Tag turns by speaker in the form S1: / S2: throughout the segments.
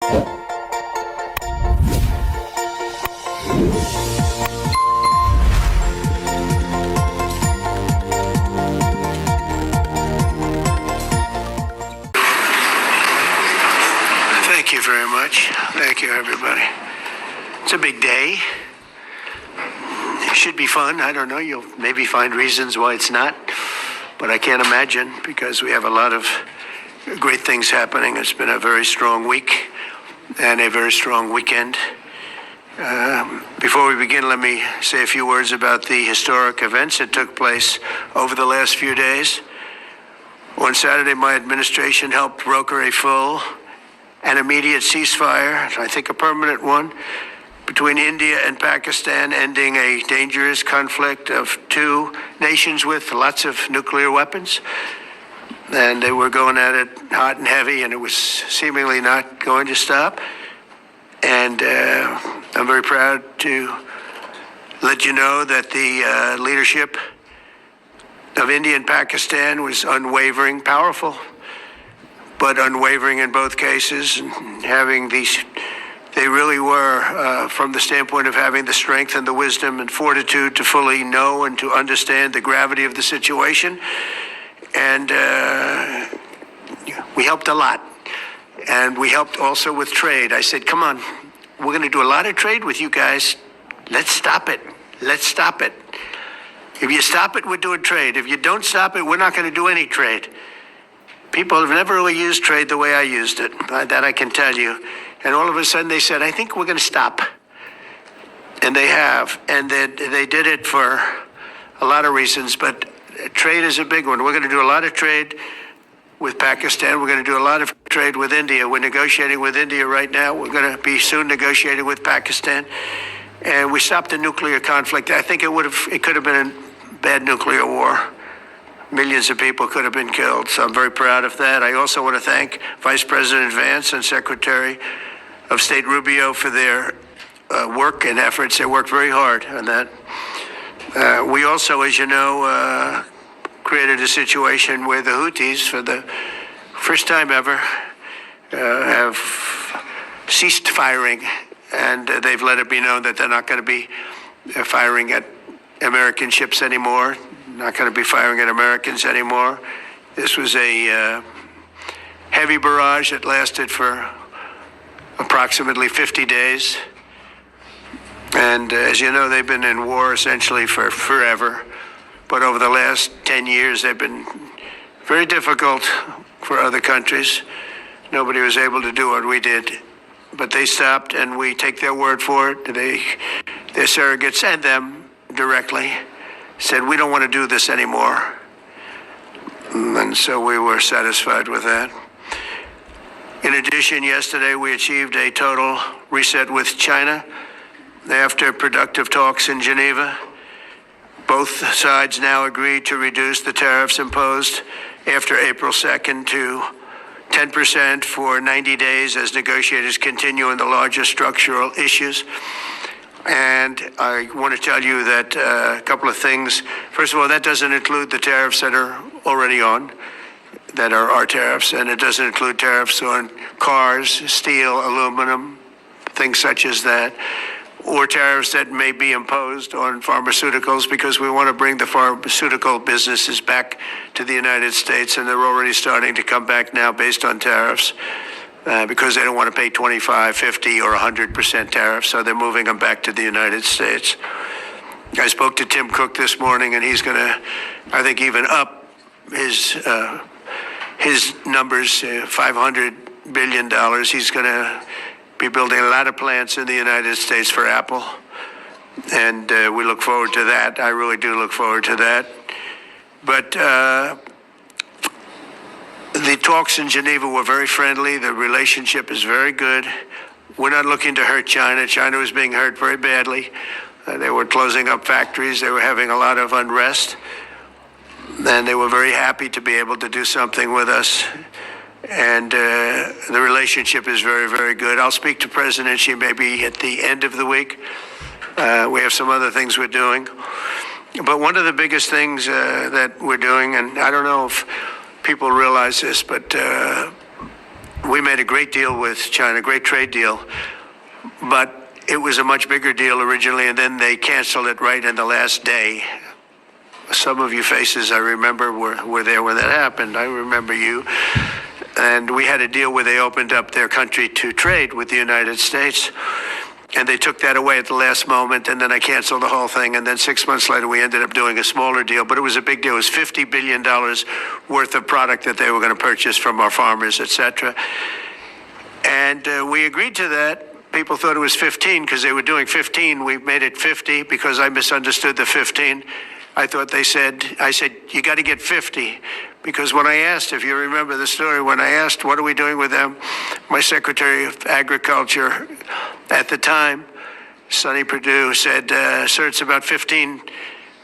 S1: Thank you very much. Thank you, everybody. It's a big day. It should be fun. I don't know. You'll maybe find reasons why it's not, but I can't imagine because we have a lot of great things happening. It's been a very strong week and a very strong weekend. Before we begin, let me say a few words about the historic events that took place over the last few days. On Saturday, my administration helped broker a full and immediate ceasefire, I think a permanent one, between India and Pakistan, ending a dangerous conflict of two nations with lots of nuclear weapons. And they were going at it hot and heavy, and it was seemingly not going to stop. And I'm very proud to let you know that the leadership of India and Pakistan was unwavering, powerful, but unwavering in both cases, and having these, they really were, from the standpoint of having the strength and the wisdom and fortitude to fully know and to understand the gravity of the situation. And we helped a lot. And we helped also with trade. I said, come on, we're going to do a lot of trade with you guys. Let's stop it. Let's stop it. If you stop it, we're doing trade. If you don't stop it, we're not going to do any trade. People have never really used trade the way I used it. That I can tell you. And all of a sudden they said, I think we're going to stop. And they have. And they did it for a lot of reasons, but trade is a big one. We're going to do a lot of trade with Pakistan. We're going to do a lot of trade with India. We're negotiating with India right now. We're going to be soon negotiating with Pakistan. And we stopped the nuclear conflict. I think it could have been a bad nuclear war. Millions of people could have been killed. So I'm very proud of that. I also want to thank Vice President Vance and Secretary of State Rubio for their work and efforts. They worked very hard on that. We also, as you know, created a situation where the Houthis, for the first time ever, have ceased firing, and they've let it be known that they're not going to be firing at American ships anymore, not going to be firing at Americans anymore. This was a heavy barrage that lasted for approximately 50 days. And as you know, they've been in war essentially for forever. But over the last 10 years, they've been very difficult for other countries. Nobody was able to do what we did. But they stopped, and we take their word for it. Their surrogates and them directly said, we don't want to do this anymore. And so we were satisfied with that. In addition, yesterday we achieved a total reset with China after productive talks in Geneva. Both sides now agreed to reduce the tariffs imposed after April 2nd to 10% for 90 days as negotiators continue on the largest structural issues. And I want to tell you that a couple of things. First of all, that doesn't include the tariffs that are already on, that are our tariffs, and it doesn't include tariffs on cars, steel, aluminum, things such as that, or tariffs that may be imposed on pharmaceuticals, because we want to bring the pharmaceutical businesses back to the United States, and they're already starting to come back now based on tariffs, because they don't want to pay 25, 50, or 100% tariffs, so they're moving them back to the United States. I spoke to Tim Cook this morning, and he's going to, I think, even up his numbers, $500 billion. He's going to be building a lot of plants in the United States for Apple, and we look forward to that. I really do look forward to that. But the talks in Geneva were very friendly. The relationship is very good. We're not looking to hurt China. China was being hurt very badly. They were closing up factories. They were having a lot of unrest. And they were very happy to be able to do something with us. And the relationship is very, very good. I'll speak to President Xi maybe at the end of the week. We have some other things we're doing. But one of the biggest things that we're doing, and I don't know if people realize this, but we made a great deal with China, great trade deal, but it was a much bigger deal originally, and then they canceled it right in the last day. Some of you faces I remember were there when that happened. I remember you. And we had a deal where they opened up their country to trade with the United States. And they took that away at the last moment, and then I canceled the whole thing. And then 6 months later, we ended up doing a smaller deal, but it was a big deal. It was $50 billion worth of product that they were going to purchase from our farmers, et cetera. And we agreed to that. People thought it was 15 because they were doing 15. We made it 50 because I misunderstood the 15. I said, you got to get 50. Because when I asked, if you remember the story, when I asked, what are we doing with them? My Secretary of Agriculture at the time, Sonny Perdue, said, sir, it's about 15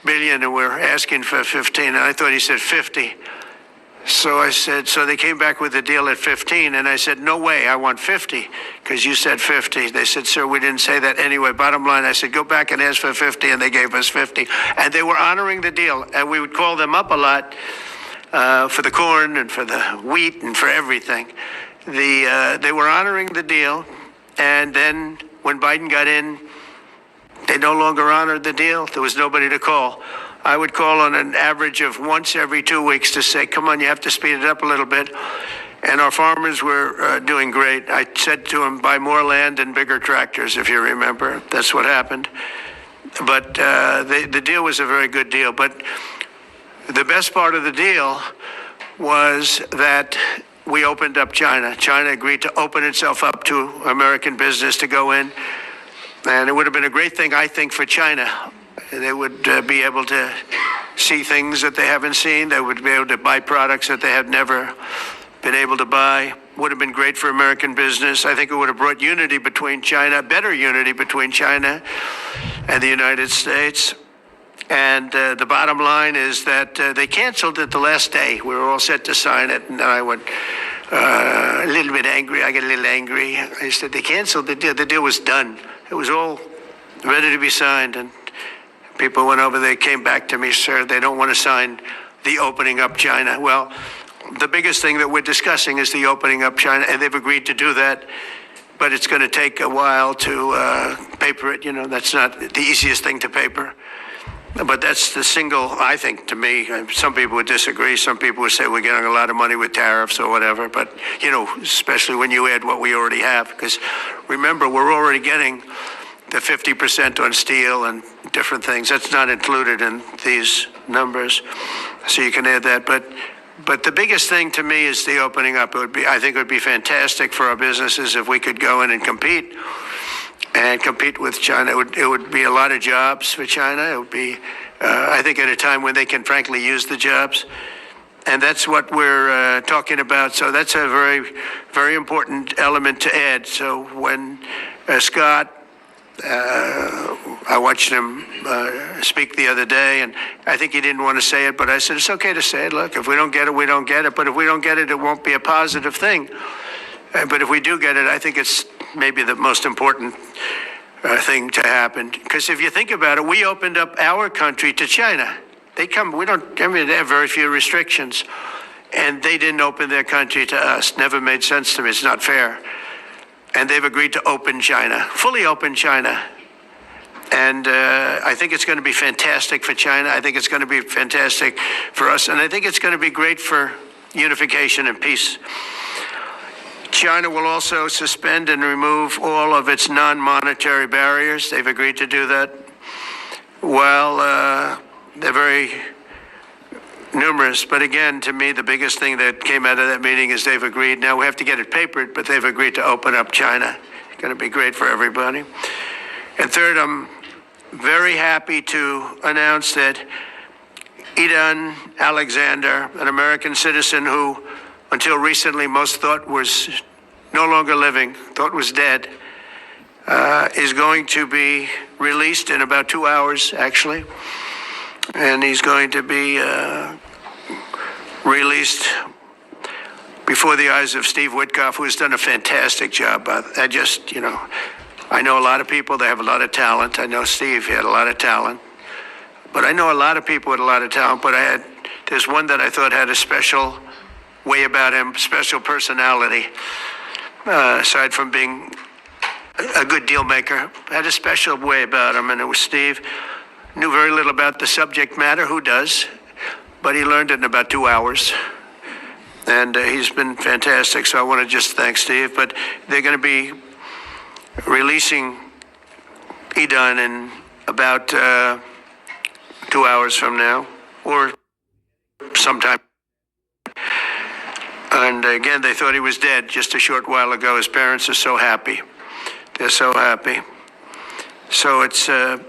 S1: billion and we're asking for 15. And I thought he said 50. So I said, so they came back with a deal at 15. And I said, no way, I want 50 because you said 50. They said, sir, we didn't say that anyway. Bottom line, I said, go back and ask for 50. And they gave us 50. And they were honoring the deal. And we would call them up a lot for the corn and for the wheat and for everything. They were honoring the deal. And then when Biden got in, they no longer honored the deal. There was nobody to call. I would call on an average of once every 2 weeks to say, come on, you have to speed it up a little bit. And our farmers were doing great. I said to them, buy more land and bigger tractors, if you remember. That's what happened. But the deal was a very good deal. But the best part of the deal was that we opened up China. China agreed to open itself up to American business to go in. And it would have been a great thing, I think, for China. They would be able to see things that they haven't seen. They would be able to buy products that they had never been able to buy. Would have been great for American business. I think it would have brought unity between China, better unity between China and the United States. And the bottom line is that they canceled it the last day. We were all set to sign it, and I went a little bit angry. I got a little angry. I said, they canceled the deal. The deal was done. It was all ready to be signed, and people went over, they came back to me, sir, they don't want to sign the opening up China. Well, the biggest thing that we're discussing is the opening up China, and they've agreed to do that, but it's going to take a while to paper it. You know, that's not the easiest thing to paper. But that's the single, I think, to me, some people would disagree. Some people would say we're getting a lot of money with tariffs or whatever. But, you know, especially when you add what we already have. Because remember, we're already getting the 50% on steel and different things. That's not included in these numbers, so you can add that. But the biggest thing to me is the opening up. I think it would be fantastic for our businesses if we could go in and compete with China. It would be a lot of jobs for China. It would be, I think, at a time when they can frankly use the jobs. And that's what we're talking about. So that's a very, very important element to add. So when Scott, I watched him speak the other day, and I think he didn't want to say it, but I said, it's okay to say it. Look, if we don't get it, we don't get it. But if we don't get it, it won't be a positive thing. But if we do get it, I think it's maybe the most important thing to happen. Because if you think about it, we opened up our country to China. They have very few restrictions. And they didn't open their country to us. Never made sense to me. It's not fair. And they've agreed to open China, fully open China. And I think it's going to be fantastic for China. I think it's going to be fantastic for us. And I think it's going to be great for unification and peace. China will also suspend and remove all of its non-monetary barriers. They've agreed to do that. Well, they're very numerous. But again, to me, the biggest thing that came out of that meeting is they've agreed. Now we have to get it papered, but they've agreed to open up China. It's going to be great for everybody. And third, I'm very happy to announce that Idan Alexander, an American citizen who until recently most thought was no longer living, thought was dead, is going to be released in about 2 hours, actually. And he's going to be released before the eyes of Steve Witkoff, who has done a fantastic job. I know a lot of people, they have a lot of talent. I know Steve, he had a lot of talent. But I know a lot of people with a lot of talent, but there's one that I thought had a special way about him, special personality. Aside from being a good deal maker, had a special way about him, and it was Steve. Knew very little about the subject matter, who does? But he learned it in about 2 hours. And he's been fantastic, so I want to just thank Steve. But they're going to be releasing Edon in about 2 hours from now, or sometime. And again, they thought he was dead just a short while ago. His parents are so happy. They're so happy. So it's, as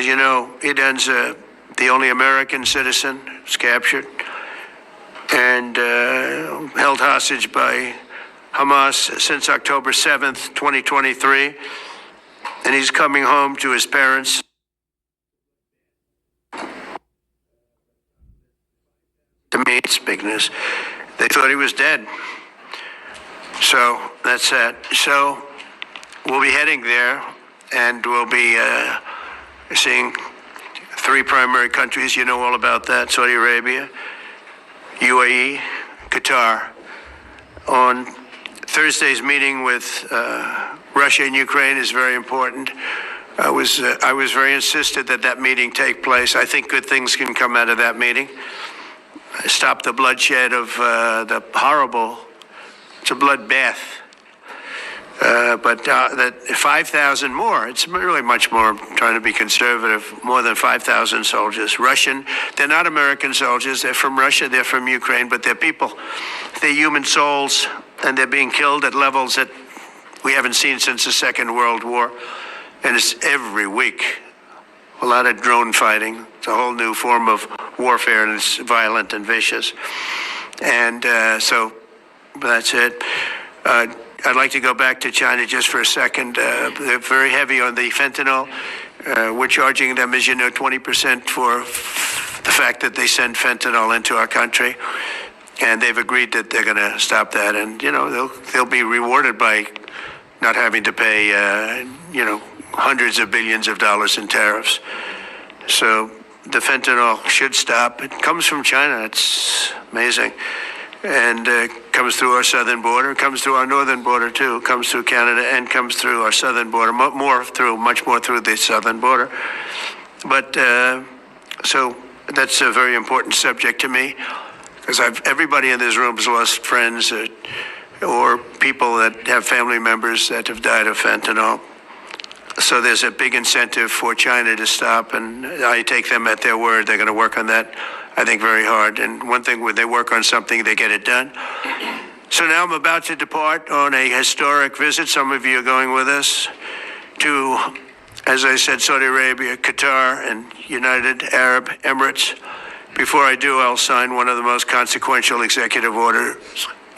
S1: you know, Edon's the only American citizen who's captured and held hostage by Hamas since October 7th, 2023. And he's coming home to his parents. To me, it's big news. They thought he was dead. So that's that. So we'll be heading there, and we'll be seeing 3 primary countries. You know all about that: Saudi Arabia, UAE, Qatar. On Thursday's meeting with Russia and Ukraine is very important. I was very insistent that that meeting take place. I think good things can come out of that meeting. Stop the bloodshed of the horrible, it's a bloodbath. But that 5,000 more, it's really much more, I'm trying to be conservative, more than 5,000 soldiers. Russian, they're not American soldiers, they're from Russia, they're from Ukraine, but they're people. They're human souls, and they're being killed at levels that we haven't seen since the Second World War. And it's every week. A lot of drone fighting. It's a whole new form of warfare, and it's violent and vicious. And so that's it. I'd like to go back to China just for a second. They're very heavy on the fentanyl. We're charging them, as you know, 20% for the fact that they send fentanyl into our country. And they've agreed that they're going to stop that. And, you know, they'll be rewarded by not having to pay, hundreds of billions of dollars in tariffs. So the fentanyl should stop. It comes from China. It's amazing. And comes through our southern border, comes through our northern border too, comes through Canada, and comes through our southern border, much more through the southern border. But so that's a very important subject to me, because everybody in this room has lost friends or people that have family members that have died of fentanyl. So there's a big incentive for China to stop, and I take them at their word. They're going to work on that, I think, very hard. And one thing, when they work on something, they get it done. So now I'm about to depart on a historic visit. Some of you are going with us to, as I said, Saudi Arabia, Qatar, and United Arab Emirates. Before I do, I'll sign one of the most consequential executive orders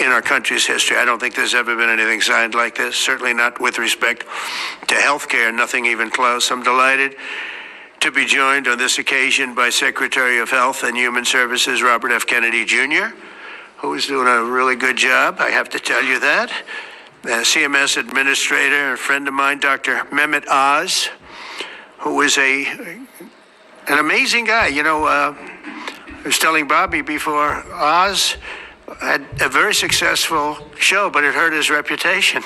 S1: in our country's history. I don't think there's ever been anything signed like this, certainly not with respect to health care, nothing even close. I'm delighted to be joined on this occasion by Secretary of Health and Human Services, Robert F. Kennedy, Jr., who is doing a really good job, I have to tell you that. CMS Administrator, a friend of mine, Dr. Mehmet Oz, who is an amazing guy. You know, I was telling Bobby before, Oz had a very successful show, but it hurt his reputation,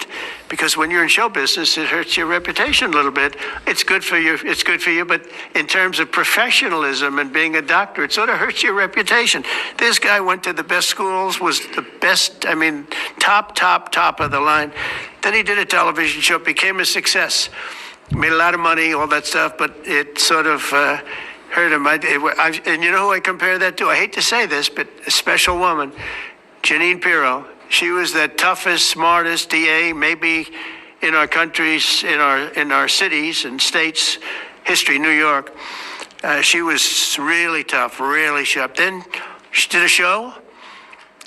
S1: because when you're in show business, it hurts your reputation a little bit. It's good for you, but in terms of professionalism and being a doctor, it sort of hurts your reputation. This guy went to the best schools, was the best, top of the line. Then he did a television show, became a success, made a lot of money, all that stuff, but it sort of hurt him. And you know who I compare that to? I hate to say this, but a special woman, Jeanine Pirro. She was the toughest, smartest DA maybe in our countries, in our cities and states history, New York. She was really tough, really sharp. Then she did a show,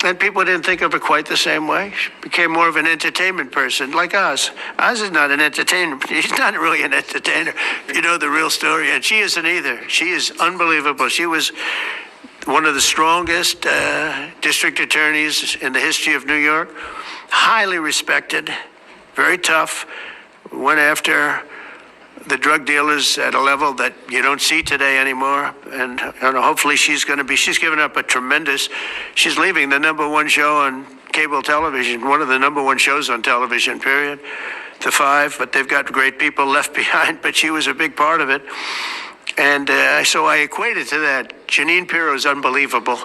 S1: and people didn't think of her quite the same way. She became more of an entertainment person, like Oz. Oz is not an entertainer. He's not really an entertainer, if you know the real story. And she isn't either. She is unbelievable. She was one of the strongest district attorneys in the history of New York, highly respected, very tough, went after the drug dealers at a level that you don't see today anymore. And hopefully she's given up a tremendous, she's leaving the #1 show on cable television, one of the #1 shows on television, period, to 5. But they've got great people left behind, but she was a big part of it. And so I equated to that. Jeanine Pirro is unbelievable.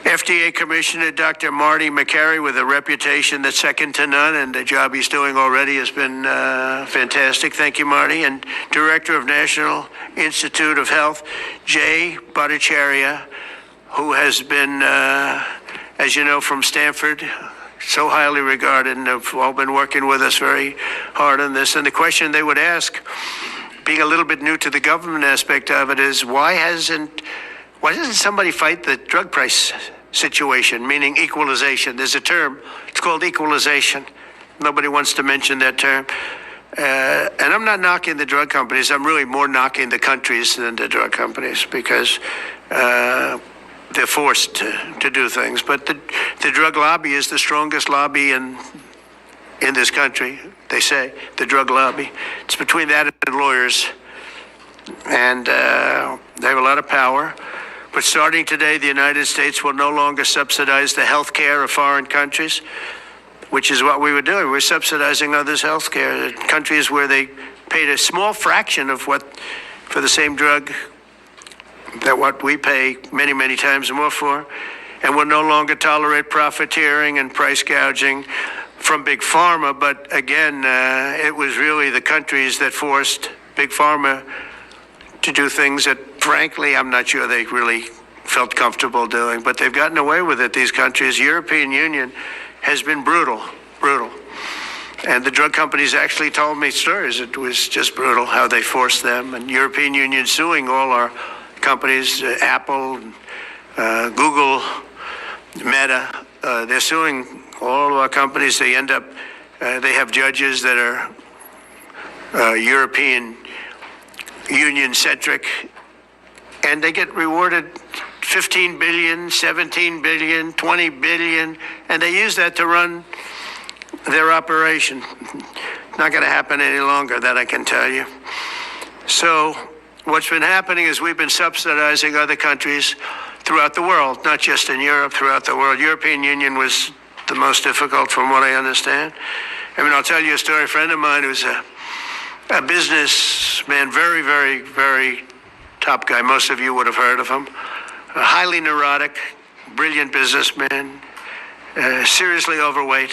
S1: FDA Commissioner Dr. Marty McCary, with a reputation that's second to none, and the job he's doing already has been fantastic. Thank you, Marty. And Director of National Institute of Health, Jay BHATTACHARYA, who has been, as you know, from Stanford, so highly regarded, and have all been working with us very hard on this. And the question they would ask, being a little bit new to the government aspect of it, is why doesn't somebody fight the drug price situation, meaning equalization? There's a term, it's called equalization. Nobody wants to mention that term. And I'm not knocking the drug companies. I'm really more knocking the countries than the drug companies, because they're forced to do things. But the drug lobby is the strongest lobby in this country, they say, the drug lobby. It's between that and lawyers. And they have a lot of power. But starting today, the United States will no longer subsidize the health care of foreign countries, which is what we were doing. We're subsidizing others' health care. Countries where they paid a small fraction of what, for the same drug, that what we pay many, many times more for. And we'll no longer tolerate profiteering and price gouging from Big Pharma. But again, it was really the countries that forced Big Pharma to do things that, frankly, I'm not sure they really felt comfortable doing, but they've gotten away with it, these countries. European Union has been brutal. And the drug companies actually told me stories. It was just brutal how they forced them. And European Union suing all our companies, Apple, Google, Meta. They're suing all of our companies. They end up, they have judges that are European Union-centric, and they get rewarded $15 billion, $17 billion, $20 billion, and they use that to run their operation. Not going to happen any longer, that I can tell you. So what's been happening is we've been subsidizing other countries throughout the world, not just in Europe, throughout the world. European Union was the most difficult, from what I understand. I mean, I'll tell you a story. A friend of mine who's a businessman, very, very, very top guy. Most of you would have heard of him. A highly neurotic, brilliant businessman, seriously overweight,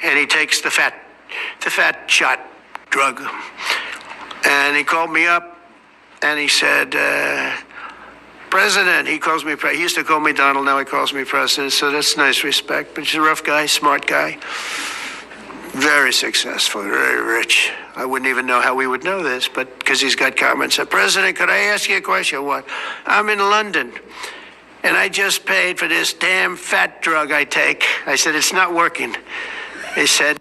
S1: and he takes the fat shot drug. And he called me up, and he said, President, he calls me, he used to call me Donald, now he calls me President, so that's nice respect. But he's a rough guy, smart guy. Very successful, very rich. I wouldn't even know how we would know this, but because he's got comments. President, could I ask you a question? What? I'm in London, and I just paid for this damn fat drug I take. I said, it's not working. He said,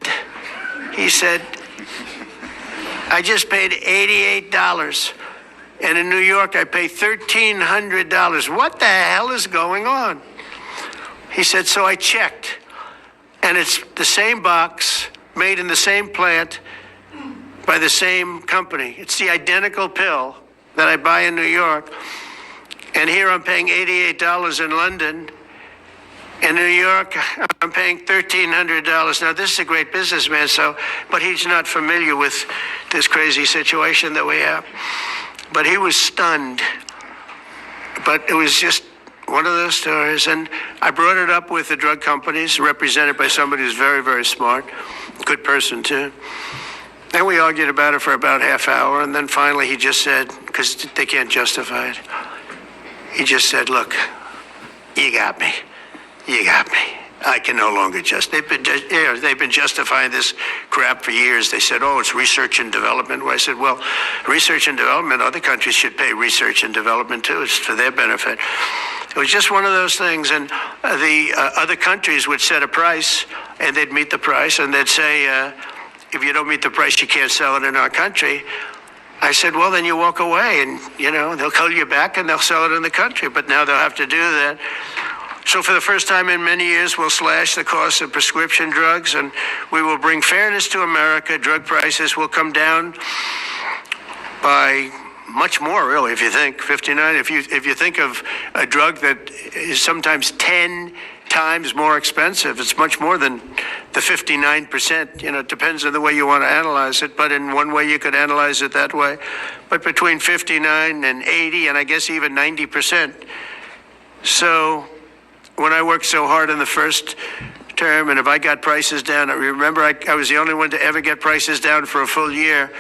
S1: I just paid $88, and in New York I pay $1,300. What the hell is going on? He said, so I checked, and it's the same box, made in the same plant, by the same company. It's the identical pill that I buy in New York. And here I'm paying $88 in London. In New York, I'm paying $1,300. Now, this is a great businessman, but he's not familiar with this crazy situation that we have. But he was stunned. But it was just one of those stories. And I brought it up with the drug companies, represented by somebody who's very, very smart, good person too. And we argued about it for about half hour, and then finally he just said, because they can't justify it, he just said, look, you got me. I can no longer they've been justifying this crap for years. They said, oh, it's research and development. Well, I said, well, research and development, other countries should pay research and development too. It's for their benefit. It was just one of those things. And the other countries would set a price, and they'd meet the price, and they'd say, if you don't meet the price, you can't sell it in our country. I said, well, then you walk away, and, they'll call you back and they'll sell it in the country. But now they'll have to do that. So for the first time in many years, we'll slash the cost of prescription drugs, and we will bring fairness to America. Drug prices will come down by much more, really, if you think 59. If you think of a drug that is sometimes 10 times more expensive, it's much more than the 59%. It depends on the way you want to analyze it, but in one way you could analyze it that way. But between 59 and 80, and I guess even 90%. So when I worked so hard in the first term, and if I got prices down, I remember I was the only one to ever get prices down for a full year,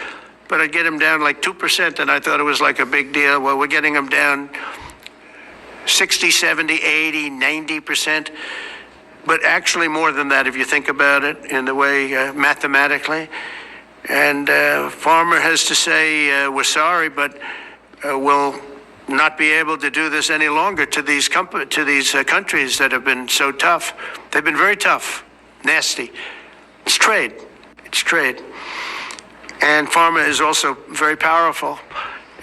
S1: but I'd get them down like 2%, and I thought it was like a big deal. Well, we're getting them down 60, 70, 80, 90%, but actually more than that if you think about it in the way mathematically. And Pharma has to say, we're sorry, but we'll not be able to do this any longer to these countries that have been so tough. They've been very tough, nasty. It's trade. It's trade. And pharma is also very powerful.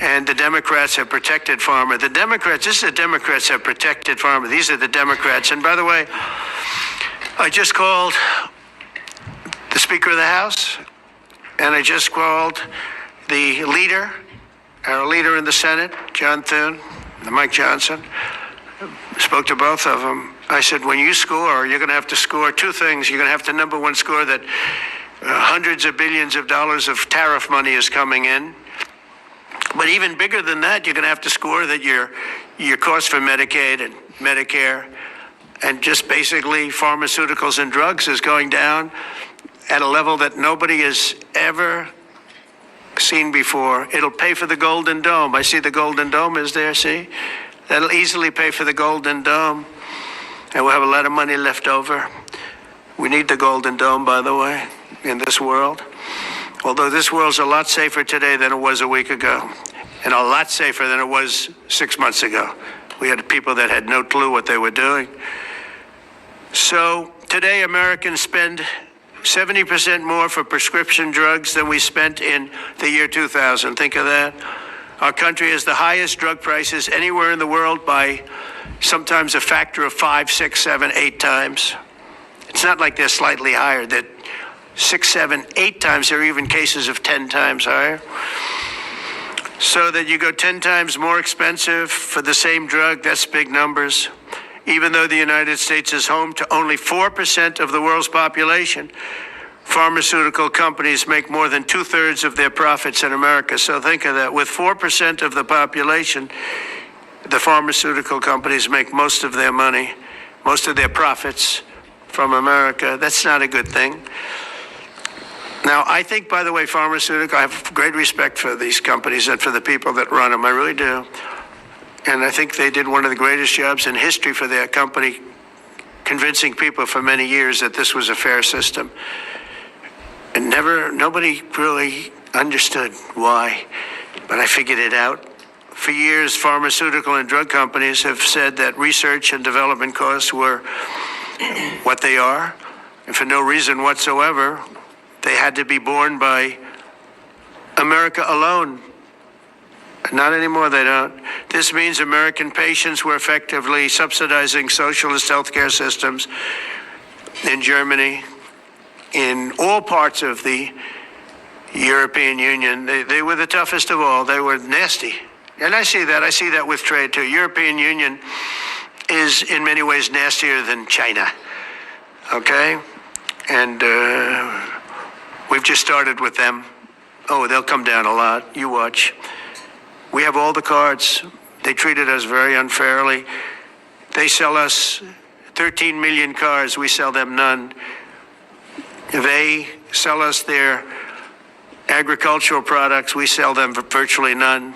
S1: And the Democrats have protected pharma. The Democrats have protected pharma. These are the Democrats. And by the way, I just called the Speaker of the House, and I just called the leader, our leader in the Senate, John Thune, Mike Johnson. Spoke to both of them. I said, when you score, you're going to have to score two things. You're going to have to, number one, score that hundreds of billions of dollars of tariff money is coming in. But even bigger than that, you're going to have to score that your cost for Medicaid and Medicare and just basically pharmaceuticals and drugs is going down at a level that nobody has ever seen before. It'll pay for the Golden Dome. I see the Golden Dome is there, see? That'll easily pay for the Golden Dome. And we'll have a lot of money left over. We need the Golden Dome, by the way, in this world. Although this world's a lot safer today than it was a week ago, and a lot safer than it was 6 months ago. We had people that had no clue what they were doing. So today Americans spend 70% more for prescription drugs than we spent in the year 2000. Think of that. Our country has the highest drug prices anywhere in the world by sometimes a factor of 5, 6, 7, 8 times. It's not like they're slightly higher. They're 6, 7, 8 times. There are even cases of 10 times higher. So that you go 10 times more expensive for the same drug, that's big numbers. Even though the United States is home to only 4% of the world's population, pharmaceutical companies make more than 2/3 of their profits in America. So think of that. With 4% of the population, the pharmaceutical companies make most of their money, most of their profits from America. That's not a good thing. Now, I think, by the way, I have great respect for these companies and for the people that run them. I really do. And I think they did one of the greatest jobs in history for their company, convincing people for many years that this was a fair system. And nobody really understood why, but I figured it out. For years, pharmaceutical and drug companies have said that research and development costs were what they are, and for no reason whatsoever. They had to be borne by America alone. Not anymore, they don't. This means American patients were effectively subsidizing socialist healthcare systems in Germany, in all parts of the European Union. They were the toughest of all. They were nasty. And I see that with trade too. European Union is in many ways nastier than China. Okay? And we've just started with them. Oh, they'll come down a lot. You watch. We have all the cards. They treated us very unfairly. They sell us 13 million cars. We sell them none. They sell us their agricultural products. We sell them for virtually none.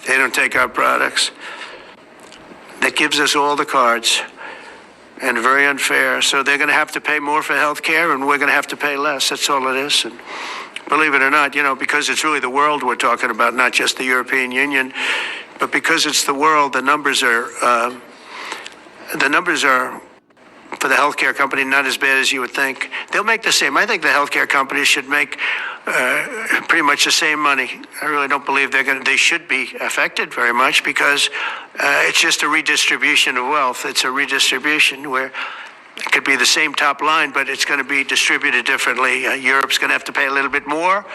S1: They don't take our products. That gives us all the cards. And very unfair. So they're going to have to pay more for health care, and we're going to have to pay less. That's all it is. And believe it or not, because it's really the world we're talking about, not just the European Union, but because it's the world, the numbers are for the healthcare company not as bad as you would think. They'll make the same. I think the healthcare companies should make pretty much the same money. I really don't believe they should be affected very much because it's just a redistribution of wealth. It's a redistribution where it could be the same top line, but it's going to be distributed differently. Europe's going to have to pay a little bit more.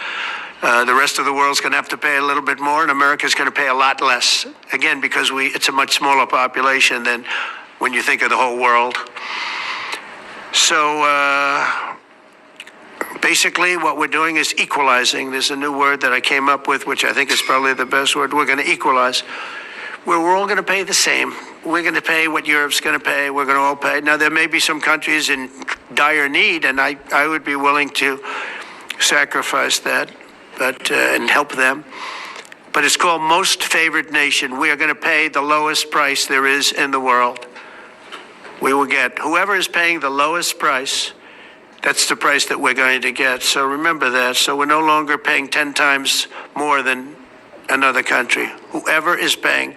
S1: The rest of the world's going to have to pay a little bit more, and America's going to pay a lot less. Again, because it's a much smaller population than when you think of the whole world. So basically what we're doing is equalizing. There's a new word that I came up with, which I think is probably the best word. We're going to equalize, where we're all going to pay the same. We're going to pay what Europe's going to pay. We're going to all pay. Now, there may be some countries in dire need, and I would be willing to sacrifice that, and help them. But it's called Most Favored Nation. We are going to pay the lowest price there is in the world. We will get whoever is paying the lowest price. That's the price that we're going to get. So remember that. So we're no longer paying 10 times more than another country. Whoever is paying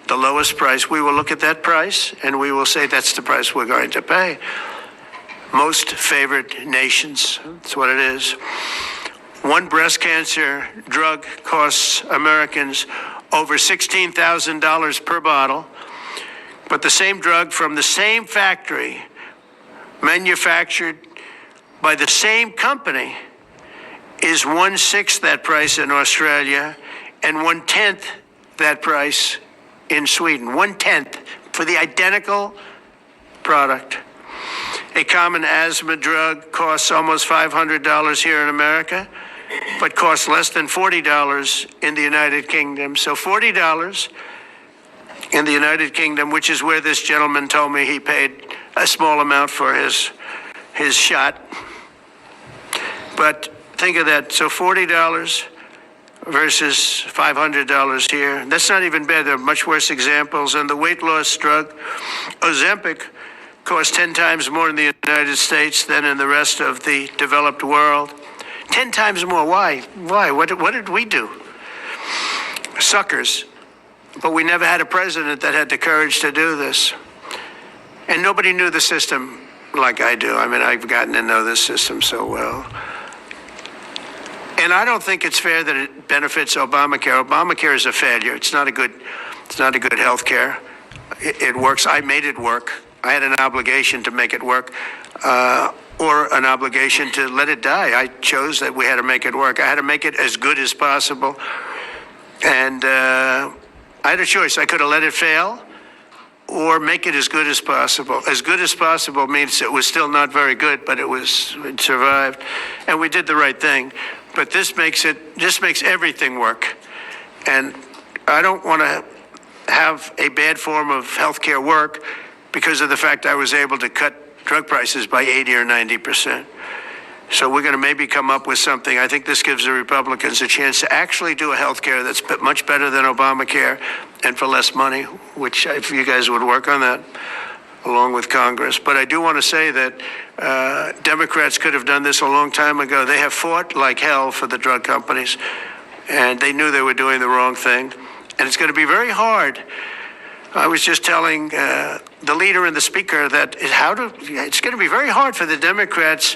S1: the lowest price, we will look at that price and we will say that's the price we're going to pay. Most favored nations. That's what it is. One breast cancer drug costs Americans over $16,000 per bottle, but the same drug from the same factory, manufactured by the same company, is 1/6 that price in Australia and 1/10 that price in Sweden. 1/10 for the identical product. A common asthma drug costs almost $500 here in America, but costs less than $40 in the United Kingdom. So $40 in the United Kingdom, which is where this gentleman told me he paid a small amount for his shot. But think of that. So $40 versus $500 here. That's not even bad. There are much worse examples. And the weight loss drug, Ozempic, costs 10 times more in the United States than in the rest of the developed world. 10 times more. Why? Why? What did we do? Suckers. But we never had a president that had the courage to do this. And nobody knew the system like I do. I mean, I've gotten to know this system so well. And I don't think it's fair that it benefits Obamacare. Obamacare is a failure. It's not a good health care. It works. I made it work. I had an obligation to make it work, or an obligation to let it die. I chose that we had to make it work. I had to make it as good as possible. And I had a choice. I could have let it fail or make it as good as possible. As good as possible means it was still not very good, but it survived. And we did the right thing. But this makes everything work. And I don't want to have a bad form of health care work because of the fact I was able to cut drug prices by 80 or 90%. So we're going to maybe come up with something. I think this gives the Republicans a chance to actually do a health care that's much better than Obamacare and for less money, which if you guys would work on that along with Congress. But I do want to say that Democrats could have done this a long time ago. They have fought like hell for the drug companies, and they knew they were doing the wrong thing. And it's going to be very hard. I was just telling the leader and the speaker that it's going to be very hard for the Democrats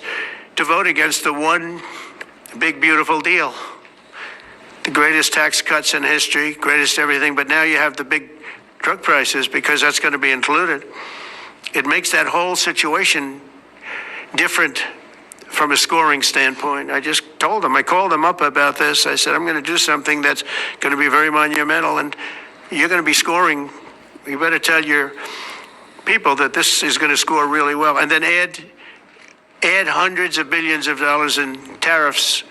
S1: to vote against the one big, beautiful deal. The greatest tax cuts in history, greatest everything, but now you have the big drug prices because that's going to be included. It makes that whole situation different from a scoring standpoint. I just told them, I called them up about this. I said, I'm going to do something that's going to be very monumental, and you're going to be scoring. You better tell your people that this is going to score really well, and then add hundreds of billions of dollars in tariffs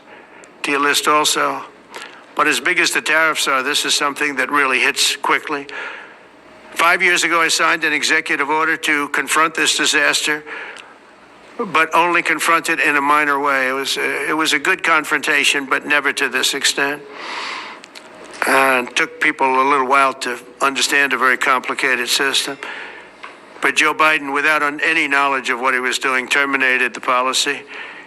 S1: to your list also. But as big as the tariffs are, this is something that really hits quickly. 5 years ago, I signed an executive order to confront this disaster, but only confront it in a minor way. It was a good confrontation, but never to this extent. And it took people a little while to understand a very complicated system. But Joe Biden, without any knowledge of what he was doing, terminated the policy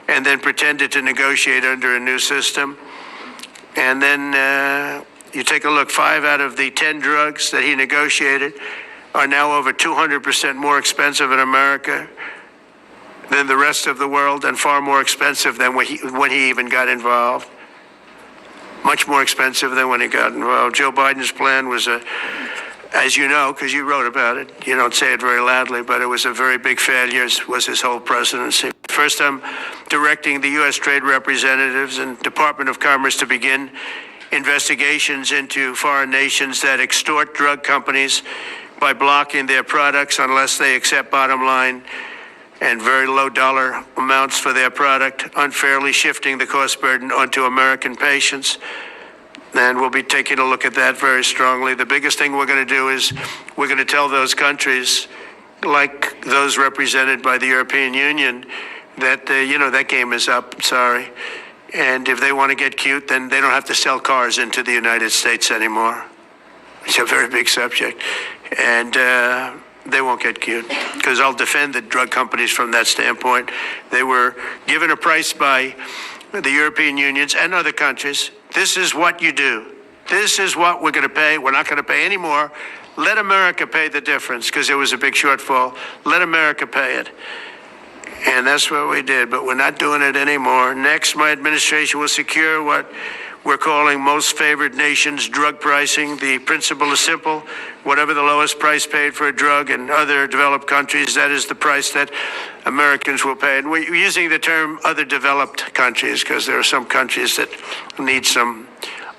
S1: and then pretended to negotiate under a new system. And then you take a look, 5 out of the 10 drugs that he negotiated are now over 200% more expensive in America than the rest of the world and far more expensive than when he even got involved. Much more expensive than when he got involved. Joe Biden's plan was as you know, because you wrote about it, you don't say it very loudly, but it was a very big failure, was his whole presidency. First, I'm directing the U.S. Trade Representatives and Department of Commerce to begin investigations into foreign nations that extort drug companies by blocking their products unless they accept bottom line and very low dollar amounts for their product, unfairly shifting the cost burden onto American patients. And we'll be taking a look at that very strongly. The biggest thing we're going to do is we're going to tell those countries, like those represented by the European Union, that, that game is up, sorry. And if they want to get cute, then they don't have to sell cars into the United States anymore. It's a very big subject. And they won't get cute, because I'll defend the drug companies from that standpoint. They were given a price by the European unions and other countries. This is what you do. This is what we're going to pay. We're not going to pay any more. Let America pay the difference, because there was a big shortfall. Let America pay it. And that's what we did, but we're not doing it anymore. Next, my administration will secure what we're calling most favored nations drug pricing. The principle is simple. Whatever the lowest price paid for a drug in other developed countries, that is the price that Americans will pay. And we're using the term other developed countries because there are some countries that need some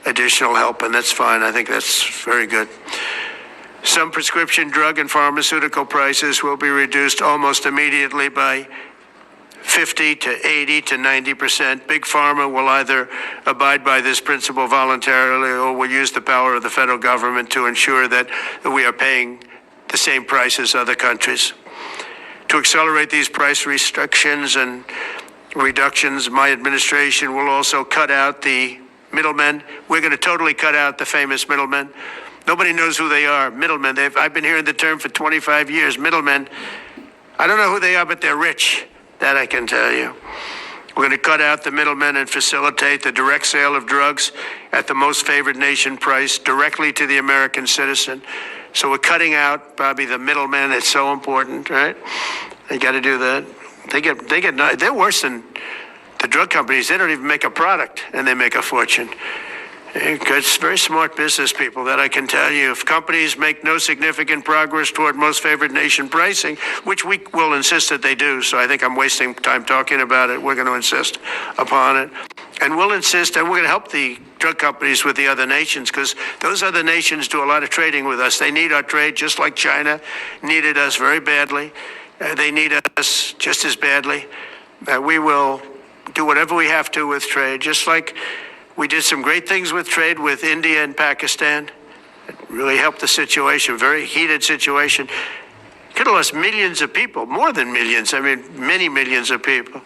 S1: additional help, and that's fine. I think that's very good. Some prescription drug and pharmaceutical prices will be reduced almost immediately by 50 to 80 to 90%. Big Pharma will either abide by this principle voluntarily or will use the power of the federal government to ensure that we are paying the same price as other countries. To accelerate these price restrictions and reductions, my administration will also cut out the middlemen. We're going to totally cut out the famous middlemen. Nobody knows who they are, middlemen. I've been hearing the term for 25 years, middlemen. I don't know who they are, but they're rich. That I can tell you. We're going to cut out the middlemen and facilitate the direct sale of drugs at the most favored nation price directly to the American citizen. So we're cutting out, Bobby, the middlemen. It's so important, right? They got to do that. They're worse than the drug companies. They don't even make a product, and they make a fortune. It's very smart business people, that I can tell you. If companies make no significant progress toward most favored nation pricing, which we will insist that they do, so I think I'm wasting time talking about it. We're going to insist upon it. And we'll insist, and we're going to help the drug companies with the other nations, because those other nations do a lot of trading with us. They need our trade, just like China needed us very badly. They need us just as badly. We will do whatever we have to with trade, just like we did some great things with trade with India and Pakistan. It really helped the situation, very heated situation. Could have lost millions of people, more than millions. I mean, many millions of people.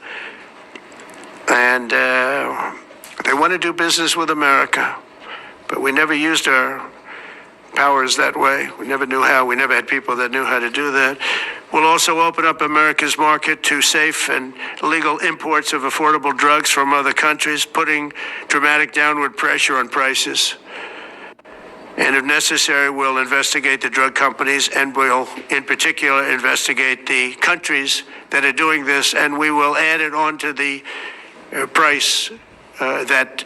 S1: And they want to do business with America, but we never used our powers that way. We never knew how. We never had people that knew how to do that. We'll also open up America's market to safe and legal imports of affordable drugs from other countries, putting dramatic downward pressure on prices. And if necessary, we'll investigate the drug companies, and we'll, in particular, investigate the countries that are doing this, and we will add it onto the price that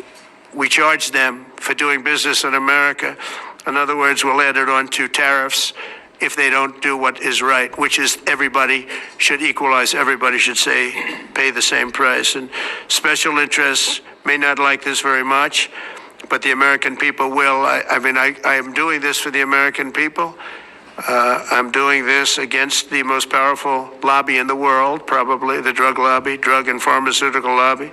S1: we charge them for doing business in America. In other words, we'll add it on to tariffs if they don't do what is right, which is everybody should equalize. Everybody should pay the same price. And special interests may not like this very much, but the American people will. I am doing this for the American people. I'm doing this against the most powerful lobby in the world, probably the drug lobby, drug and pharmaceutical lobby.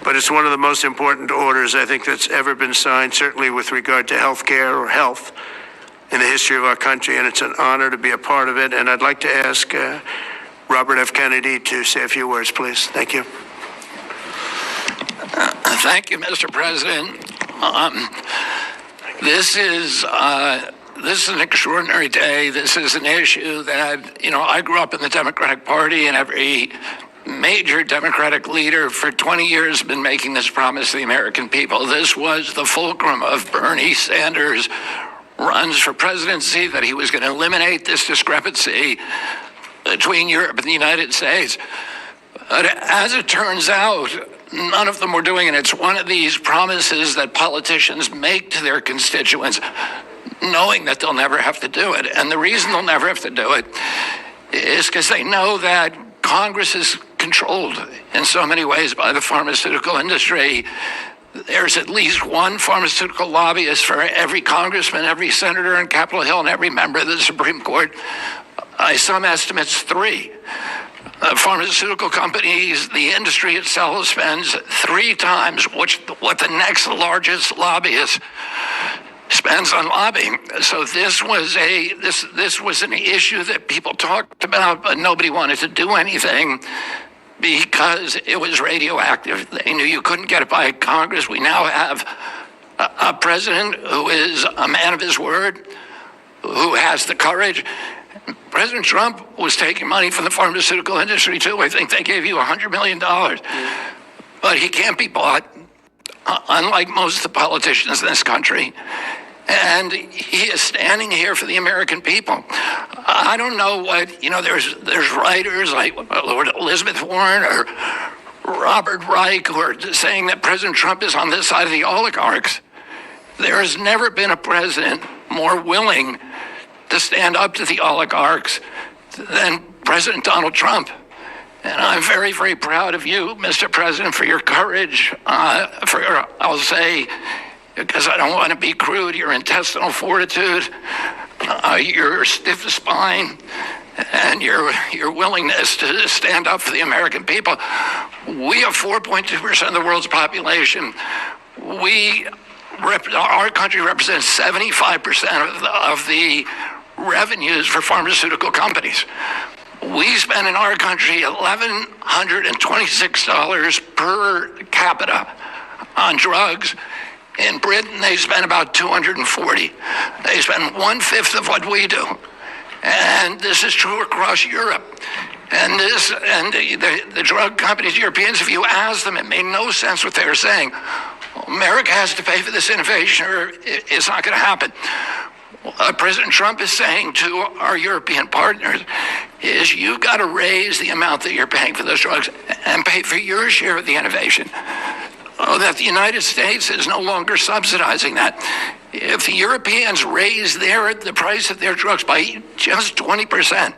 S1: But it's one of the most important orders, I think, that's ever been signed, certainly with regard to health care or health in the history of our country, and it's an honor to be a part of it. And I'd like to ask Robert F. Kennedy to say a few words, please. Thank you.
S2: Thank you, Mr. President. This is an extraordinary day. This is an issue that, I grew up in the Democratic Party, and every major Democratic leader for 20 years has been making this promise to the American people. This was the fulcrum of Bernie Sanders' runs for presidency, that he was going to eliminate this discrepancy between Europe and the United States. But as it turns out, none of them were doing it. It's one of these promises that politicians make to their constituents, knowing that they'll never have to do it. And the reason they'll never have to do it is because they know that Congress is controlled in so many ways by the pharmaceutical industry. There's at least one pharmaceutical lobbyist for every congressman, every senator in Capitol Hill, and every member of the Supreme Court. By some estimates, 3. Pharmaceutical companies, the industry itself spends 3 times what the next largest lobbyist spends on lobbying. So this was an issue that people talked about, but nobody wanted to do anything because it was radioactive. They knew you couldn't get it by Congress. We now have a president who is a man of his word, who has the courage. President Trump was taking money from the pharmaceutical industry too. I think they gave you $100 million. But he can't be bought, unlike most of the politicians in this country. And he is standing here for the American people. I don't know what, there's writers like Lord Elizabeth Warren or Robert Reich who are saying that President Trump is on this side of the oligarchs. There has never been a president more willing to stand up to the oligarchs than President Donald Trump. And I'm very, very proud of you, Mr. President, for your courage, I'll say, because I don't want to be crude, your intestinal fortitude, your stiff spine, and your willingness to stand up for the American people. We have 4.2% of the world's population. Our country represents 75% of the revenues for pharmaceutical companies. We spend in our country $1,126 per capita on drugs. In Britain, they spend about $240. They spend 1/5 of what we do. And this is true across Europe. And the drug companies, Europeans, if you ask them, it made no sense what they were saying. America has to pay for this innovation or it's not going to happen. What President Trump is saying to our European partners is you've got to raise the amount that you're paying for those drugs and pay for your share of the innovation. That the United States is no longer subsidizing that. If the Europeans raise the price of their drugs by just 20%,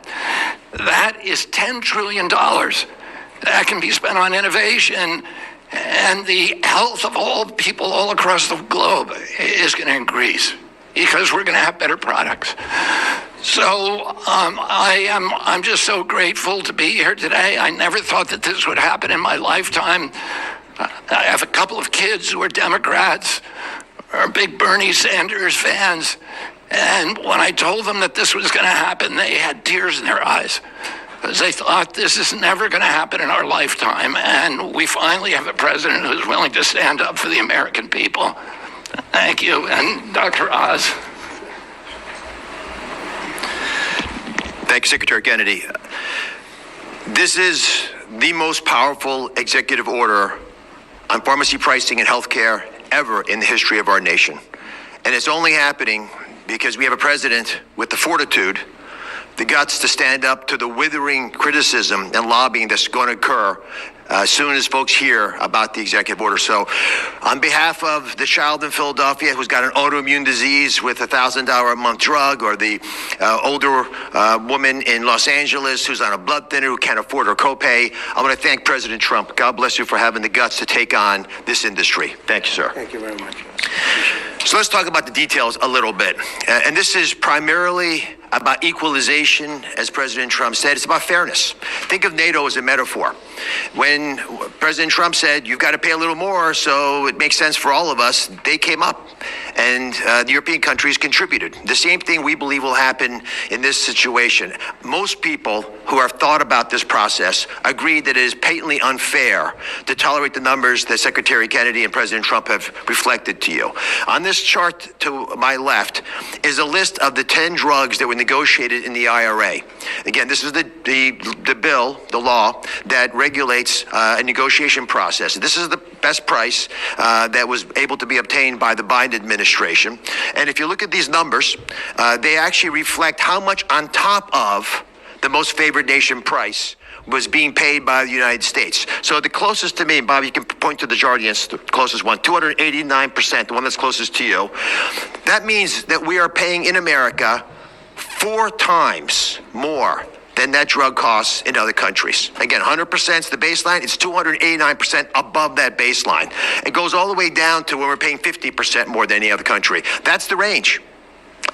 S2: that is $10 trillion that can be spent on innovation, and the health of all people all across the globe is going to increase because we're going to have better products. So I'm just so grateful to be here today. I never thought that this would happen in my lifetime. I have a couple of kids who are Democrats, are big Bernie Sanders fans, and when I told them that this was going to happen, they had tears in their eyes because they thought this is never going to happen in our lifetime, and we finally have a president who's willing to stand up for the American people. Thank you, and Dr. Oz.
S3: Thank you, Secretary Kennedy. This is the most powerful executive order on pharmacy pricing and healthcare ever in the history of our nation. And it's only happening because we have a president with the fortitude, the guts to stand up to the withering criticism and lobbying that's going to occur as soon as folks hear about the executive order. So on behalf of the child in Philadelphia who's got an autoimmune disease with a $1,000 a month drug, or the older woman in Los Angeles who's on a blood thinner who can't afford her copay, I want to thank President Trump. God bless you for having the guts to take on this industry. Thank you, sir.
S1: Thank you very much.
S3: So let's talk about the details a little bit. And this is primarily about equalization, as President Trump said. It's about fairness. Think of NATO as a metaphor. When President Trump said, you've got to pay a little more so it makes sense for all of us, they came up and the European countries contributed. The same thing we believe will happen in this situation. Most people who have thought about this process agree that it is patently unfair to tolerate the numbers that Secretary Kennedy and President Trump have reflected to you. On this chart to my left is a list of the 10 drugs that were negotiated in the IRA. Again, this is the bill, the law, that regulates a negotiation process. This is the best price that was able to be obtained by the Biden administration. And if you look at these numbers, they actually reflect how much on top of the most favored nation price was being paid by the United States. So the closest to me, Bob, you can point to the Jardinians, the closest one, 289%, the one that's closest to you. That means that we are paying in America 4 times more than that drug costs in other countries. Again, 100% is the baseline. It's 289% above that baseline. It goes all the way down to where we're paying 50% more than any other country. That's the range.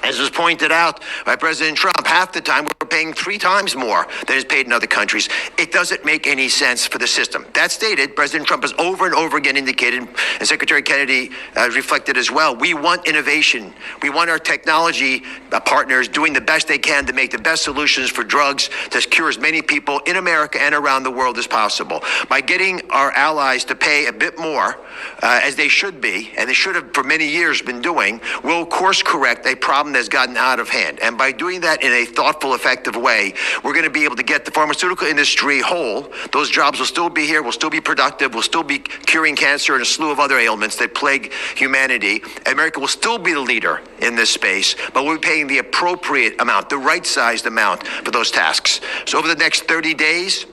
S3: As was pointed out by President Trump, half the time we're paying 3 times more than is paid in other countries. It doesn't make any sense for the system. That stated, President Trump has over and over again indicated, and Secretary Kennedy reflected as well, we want innovation. We want our technology partners doing the best they can to make the best solutions for drugs to cure as many people in America and around the world as possible. By getting our allies to pay a bit more, as they should be, and they should have for many years been doing, will course correct a problem that's gotten out of hand. And by doing that in a thoughtful, effective way, we're going to be able to get the pharmaceutical industry whole. Those jobs will still be here, will still be productive, will still be curing cancer and a slew of other ailments that plague humanity. America will still be the leader in this space, but we'll be paying the appropriate amount, the right-sized amount for those tasks. So over the next 30 days,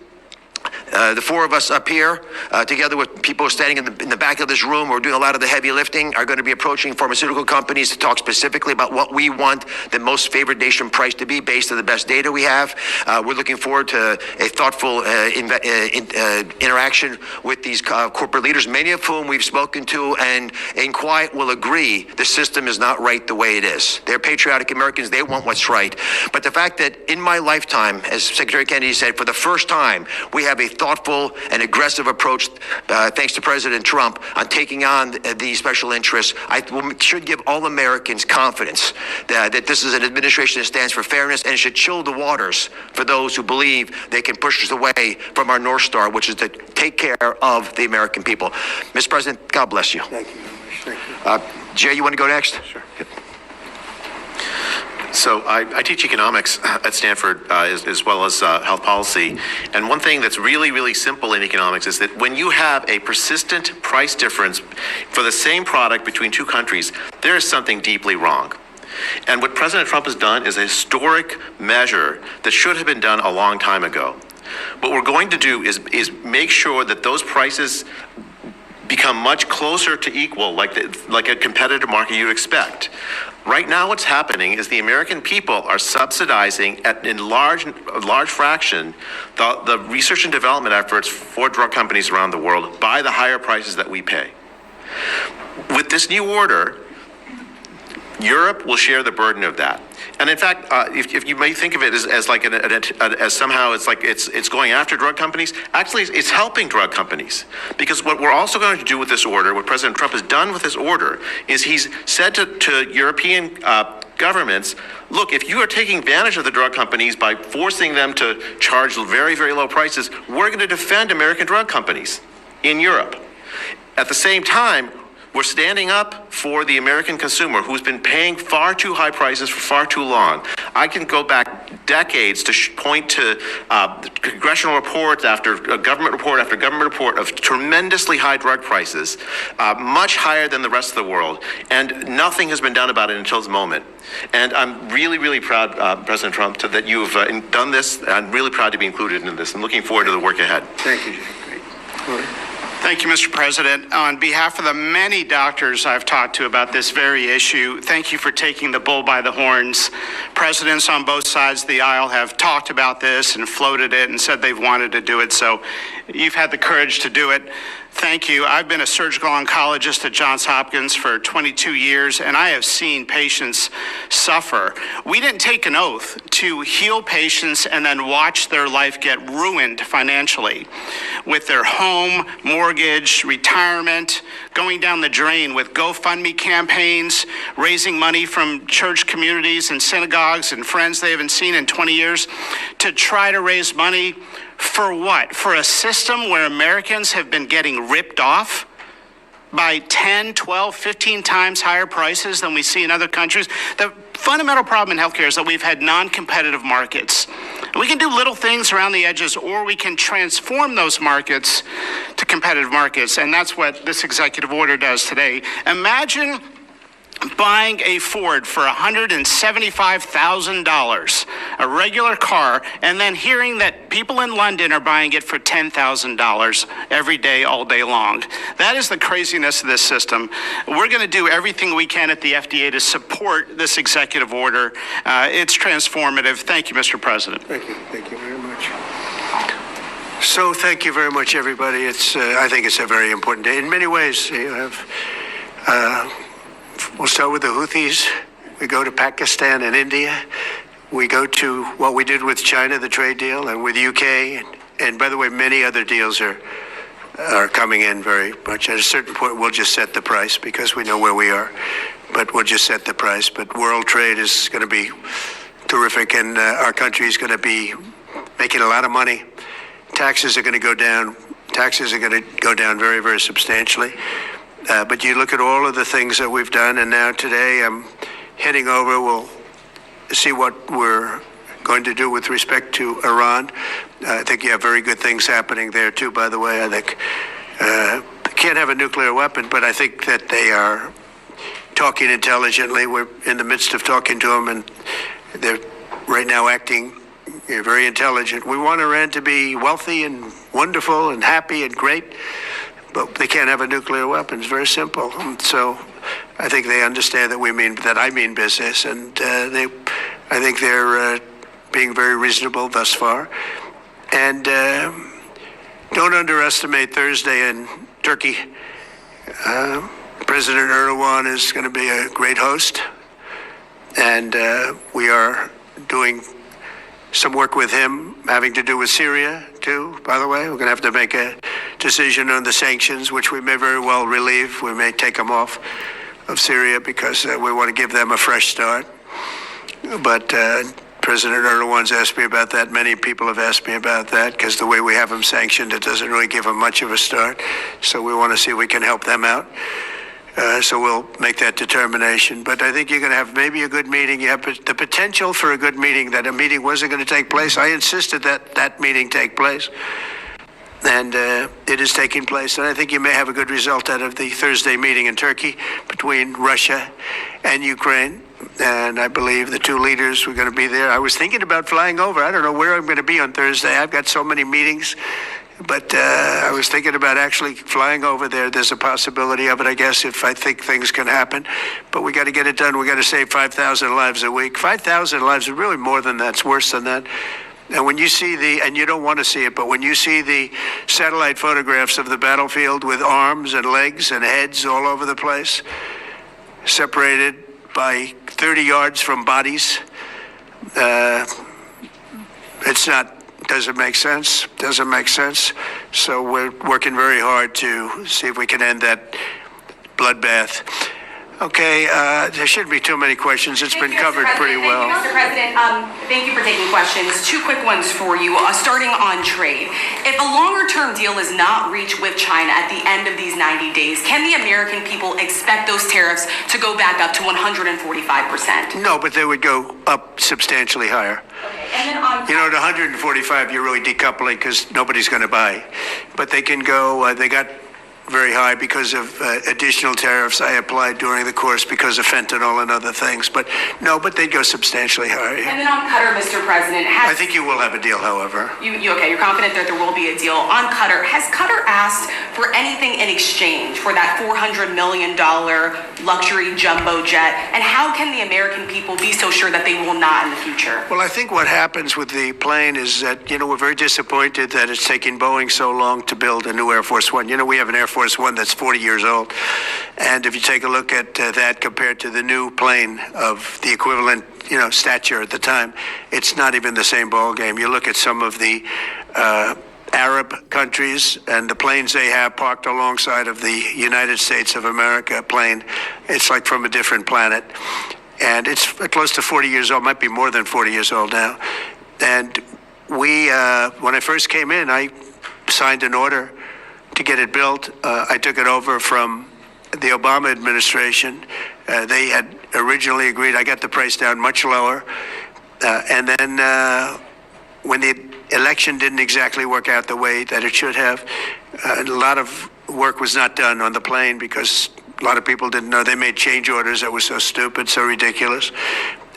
S3: the 4 of us up here, together with people standing in the back of this room who are doing a lot of the heavy lifting, are going to be approaching pharmaceutical companies to talk specifically about what we want the most favored nation price to be based on the best data we have. We're looking forward to a thoughtful interaction with these corporate leaders, many of whom we've spoken to and in quiet will agree the system is not right the way it is. They're patriotic Americans. They want what's right. But the fact that in my lifetime, as Secretary Kennedy said, for the first time, we have a thoughtful and aggressive approach, thanks to President Trump, on taking on the special interests, should give all Americans confidence that this is an administration that stands for fairness, and it should chill the waters for those who believe they can push us away from our North Star, which is to take care of the American people. Mr. President, God bless you.
S1: Thank you very much. Thank you.
S3: Jay, you want to go next?
S4: Sure. So I teach economics at Stanford as well as health policy. And one thing that's really, really simple in economics is that when you have a persistent price difference for the same product between 2 countries, there is something deeply wrong. And what President Trump has done is a historic measure that should have been done a long time ago. What we're going to do is make sure that those prices become much closer to equal, like a competitive market you'd expect. Right now, what's happening is the American people are subsidizing in large fraction the research and development efforts for drug companies around the world by the higher prices that we pay. With this new order, Europe will share the burden of that. And in fact, if you may think of it as like as somehow it's like it's going after drug companies, actually it's helping drug companies. Because what we're also going to do with this order, what President Trump has done with this order, is he's said to European governments, look, if you are taking advantage of the drug companies by forcing them to charge very, very low prices, we're going to defend American drug companies in Europe. At the same time, we're standing up for the American consumer who's been paying far too high prices for far too long. I can go back decades to point to congressional reports after government report after government report of tremendously high drug prices, much higher than the rest of the world. And nothing has been done about it until this moment. And I'm really, really proud, President Trump, that you've done this. I'm really proud to be included in this and looking forward to the work ahead.
S1: Thank you, Jay. Great.
S5: Thank you, Mr. President. On behalf of the many doctors I've talked to about this very issue, thank you for taking the bull by the horns. Presidents on both sides of the aisle have talked about this and floated it and said they've wanted to do it, so you've had the courage to do it. Thank you. I've been a surgical oncologist at Johns Hopkins for 22 years, and I have seen patients suffer. We didn't take an oath to heal patients and then watch their life get ruined financially with their home, mortgage, retirement, going down the drain with GoFundMe campaigns, raising money from church communities and synagogues and friends they haven't seen in 20 years to try to raise money for what? For a system where Americans have been getting ripped off by 10, 12, 15 times higher prices than we see in other countries. The fundamental problem in healthcare is that we've had non-competitive markets. We can do little things around the edges, or we can transform those markets to competitive markets, and that's what this executive order does today. Imagine buying a Ford for $175,000, a regular car, and then hearing that people in London are buying it for $10,000 every day, all day long. That is the craziness of this system. We're going to do everything we can at the FDA to support this executive order. It's transformative. Thank you, Mr. President.
S1: Thank you. Thank you very much. So thank you very much, everybody. I think it's a very important day. In many ways, you have, we'll start with the Houthis. We go to Pakistan and India. We go to what we did with China, the trade deal, and with UK. And by the way, many other deals are coming in very much. At a certain point, we'll just set the price because we know where we are. But we'll just set the price. But world trade is going to be terrific, and our country is going to be making a lot of money. Taxes are going to go down. Taxes are going to go down very, very substantially. But you look at all of the things that we've done, and now today I'm heading over. We'll see what we're going to do with respect to Iran. I think you have very good things happening there, too, by the way. I think they can't have a nuclear weapon, but I think that they are talking intelligently. We're in the midst of talking to them, and they're right now acting very intelligent. We want Iran to be wealthy and wonderful and happy and great, but they can't have a nuclear weapon. It's very simple. So I think they understand that I mean business, and I think they're being very reasonable thus far. And don't underestimate Thursday in Turkey. President Erdogan is going to be a great host, and we are doing some work with him having to do with Syria, too, by the way. We're going to have to make a decision on the sanctions, which we may very well relieve. We may take them off of Syria because we want to give them a fresh start. But President Erdogan's asked me about that. Many people have asked me about that because the way we have them sanctioned, it doesn't really give them much of a start. So we want to see if we can help them out. So we'll make that determination. But I think you're going to have maybe a good meeting. You have the potential for a good meeting, that a meeting wasn't going to take place. I insisted that that meeting take place. And it is taking place. And I think you may have a good result out of the Thursday meeting in Turkey between Russia and Ukraine. And I believe the two leaders were going to be there. I was thinking about flying over. I don't know where I'm going to be on Thursday. I've got so many meetings. But I was thinking about actually flying over there. There's a possibility of it, I guess, if I think things can happen. But we got to get it done. We got to save 5,000 lives a week. 5,000 lives is really more than that. It's worse than that. And when you see and you don't want to see it, but when you see the satellite photographs of the battlefield with arms and legs and heads all over the place, separated by 30 yards from bodies, doesn't make sense. So we're working very hard to see if we can end that bloodbath. Okay, there shouldn't be too many questions. It's been covered pretty well.
S6: Thank you, Mr. President. Thank you for taking questions. Two quick ones for you, starting on trade. If a longer-term deal is not reached with China at the end of these 90 days, can the American people expect those tariffs to go back up to 145%?
S1: No, but they would go up substantially higher.
S6: Okay. And then on...
S1: You know, at 145, you're really decoupling because nobody's going to buy. But they can go, they got very high because of additional tariffs I applied during the course because of fentanyl and other things. But no, but they'd go substantially higher.
S6: And then on Qatar, Mr. President,
S1: I think you will have a deal, however.
S6: Okay, you're confident that there will be a deal. On Qatar, has Qatar asked for anything in exchange for that $400 million luxury jumbo jet? And how can the American people be so sure that they will not in the future?
S1: Well, I think what happens with the plane is that, we're very disappointed that it's taking Boeing so long to build a new Air Force One. We have an Air Force One that's 40 years old. And if you take a look at that compared to the new plane of the equivalent, stature at the time, it's not even the same ball game. You look at some of the Arab countries and the planes they have parked alongside of the United States of America plane, it's like from a different planet. And it's close to 40 years old, might be more than 40 years old now. And we, when I first came in, I signed an order to get it built. I took it over from the Obama administration. They had originally agreed. I got the price down much lower. And then when the election didn't exactly work out the way that it should have, a lot of work was not done on the plane because A lot of people didn't know they made change orders that were so stupid, so ridiculous.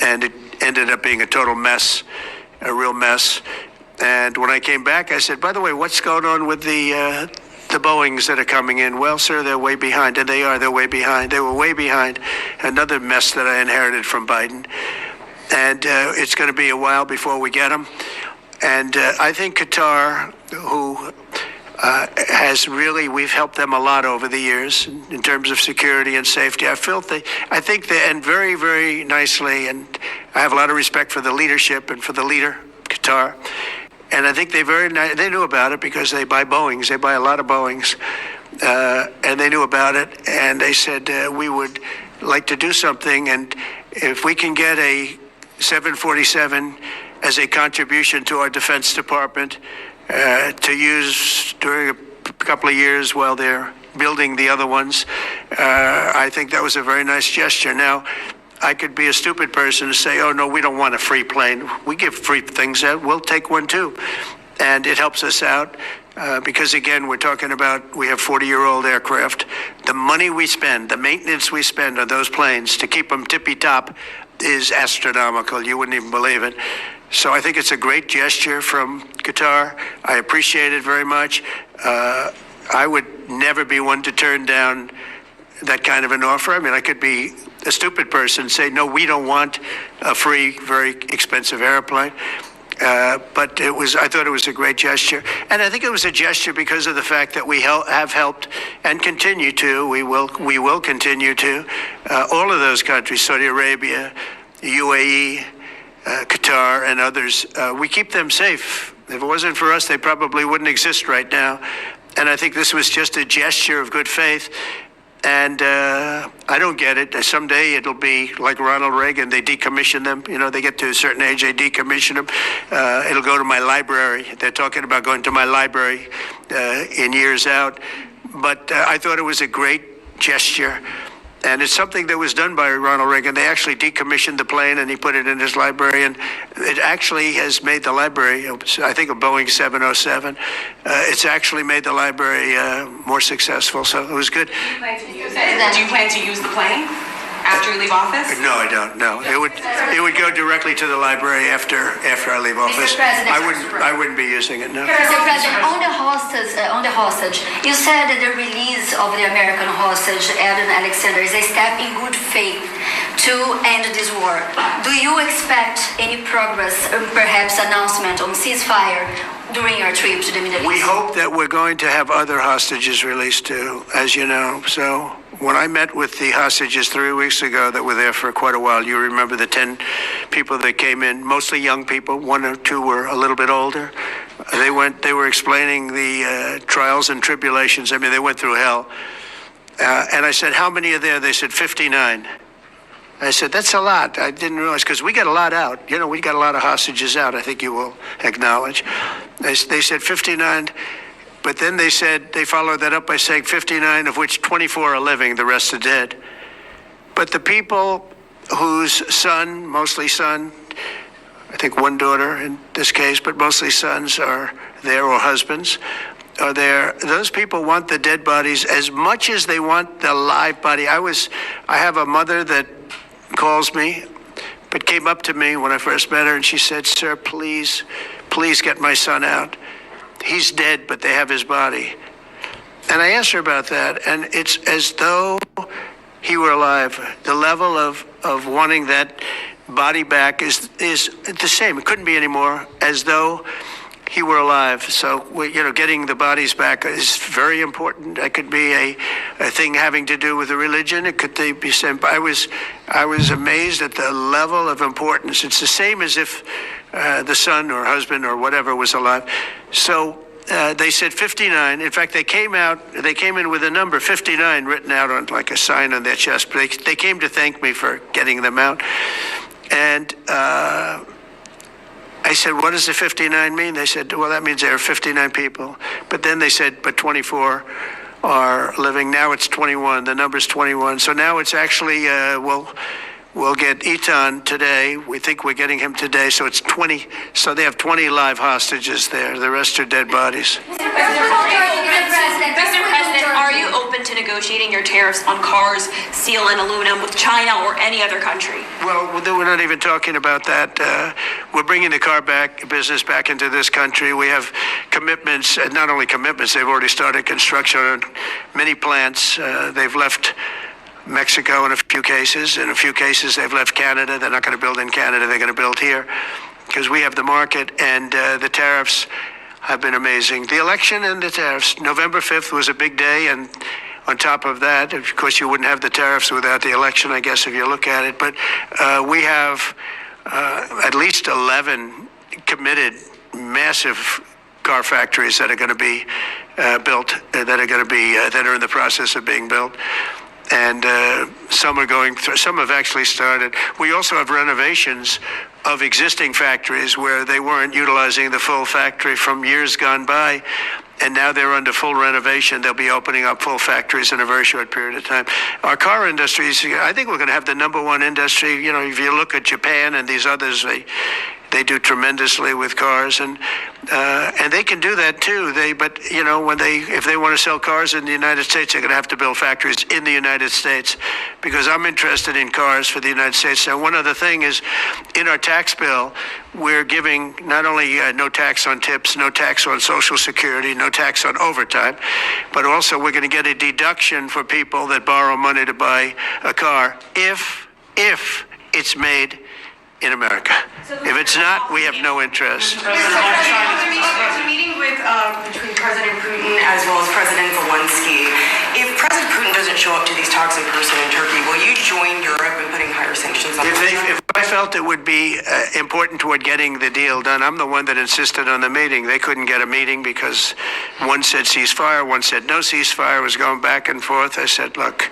S1: And it ended up being a total mess, a real mess. And when I came back, I said, by the way, what's going on with the Boeings that are coming in? Well, sir, they're way behind. And they are, they're way behind. They were way behind. Another mess that I inherited from Biden. And it's going to be a while before we get them. And I think Qatar, who has really, we've helped them a lot over the years in terms of security and safety. I think they, and very, very nicely, and I have a lot of respect for the leadership and for the leader, Qatar. And I think they knew about it because they buy Boeings. They buy a lot of Boeings. And they knew about it. And they said, we would like to do something. And if we can get a 747 as a contribution to our Defense Department, to use during a couple of years while they're building the other ones. I think that was a very nice gesture. Now, I could be a stupid person to say, oh, no, we don't want a free plane. We give free things out. We'll take one, too. And it helps us out because, again, we're talking about we have 40-year-old aircraft. The money we spend, the maintenance we spend on those planes to keep them tippy-top is astronomical. You wouldn't even believe it. So I think it's a great gesture from Qatar. I appreciate it very much. I would never be one to turn down that kind of an offer. I mean, I could be a stupid person and say, no, we don't want a free, very expensive airplane. But I thought it was a great gesture. And I think it was a gesture because of the fact that we have helped and continue to, we will continue to, all of those countries, Saudi Arabia, UAE, Qatar and others, we keep them safe. If it wasn't for us, they probably wouldn't exist right now. And I think this was just a gesture of good faith. And I don't get it. Someday it'll be like Ronald Reagan. They decommission them. You know, they get to a certain age, they decommission them. It'll go to my library. They're talking about going to my library in years out. But I thought it was a great gesture. And it's something that was done by Ronald Reagan. They actually decommissioned the plane and he put it in his library. And it actually has made the library, I think a Boeing 707, it's actually made the library more successful. So it was good.
S6: Do you plan to use it? Do you plan to use the plane after you leave office?
S1: No, I don't. No, it would go directly to the library after I leave office. I wouldn't be using it. No.
S7: Mr. President, on the hostage, you said that the release of the American hostage, Eden Alexander, is a step in good faith to end this war. Do you expect any progress, perhaps announcement on ceasefire during your trip to the Middle East?
S1: We hope that we're going to have other hostages released too, as you know. So when I met with the hostages 3 weeks ago that were there for quite a while, you remember the 10 people that came in, mostly young people, 1 or 2 were a little bit older. They were explaining the trials and tribulations. I mean, they went through hell. And I said, how many are there? They said 59. I said, that's a lot. I didn't realize, because we got a lot out. You know, we got a lot of hostages out, I think you will acknowledge. They said 59, but then they said, they followed that up by saying 59, of which 24 are living, the rest are dead. But the people whose son, mostly son, I think 1 daughter in this case, but mostly sons are there, or husbands are there. Those people want the dead bodies as much as they want the live body. I have a mother that calls me, but came up to me when I first met her, and she said, sir, please get my son out. He's dead, but they have his body. And I asked her about that, and it's as though he were alive. The level of wanting that body back is the same. It couldn't be any more, as though he were alive. So, getting the bodies back is very important. That could be a thing having to do with the religion. It could be simple. I was amazed at the level of importance. It's the same as if the son or husband or whatever was alive. So they said 59. In fact, they came in with a number 59 written out on like a sign on their chest. But they came to thank me for getting them out. And I said, what does the 59 mean? They said, well, that means there are 59 people. But then they said, but 24 are living. Now it's 21. The number's 21. So now it's actually, We'll get Eton today. We think we're getting him today, so it's 20. So they have 20 live hostages there. The rest are dead bodies.
S8: Mr. President, are you open to negotiating your tariffs on cars, steel, and aluminum with China or any other country?
S1: Well, we're not even talking about that. We're bringing the car business back into this country. We have commitments, not only commitments, they've already started construction on many plants. They've left Mexico in a few cases. In a few cases, they've left Canada. They're not going to build in Canada. They're going to build here because we have the market, and the tariffs have been amazing. The election and the tariffs. November 5th was a big day, and on top of that, of course, you wouldn't have the tariffs without the election, I guess, if you look at it. But we have at least 11 committed massive car factories that are going to be built, that are in the process of being built. And some are going through, some have actually started. We also have renovations of existing factories where they weren't utilizing the full factory from years gone by, and now they're under full renovation. They'll be opening up full factories in a very short period of time. Our car industry, I think we're going to have the number one industry. You know, if you look at Japan and these others, they do tremendously with cars, and they can do that too. But you know, if they want to sell cars in the United States, they're going to have to build factories in the United States, because I'm interested in cars for the United States. Now, one other thing is, in our tax bill, we're giving not only no tax on tips, no tax on Social Security, no tax on overtime, but also we're going to get a deduction for people that borrow money to buy a car if it's made in America. If it's not, we have no interest.
S6: Mr. President, there's a meeting between President Putin as well as President Zelensky. If President Putin doesn't show up to these talks in person in Turkey, will you join Europe in putting higher sanctions on Russia?
S1: If I felt it would be important toward getting the deal done, I'm the one that insisted on the meeting. They couldn't get a meeting because one said ceasefire, one said no ceasefire. It was going back and forth. I said, look,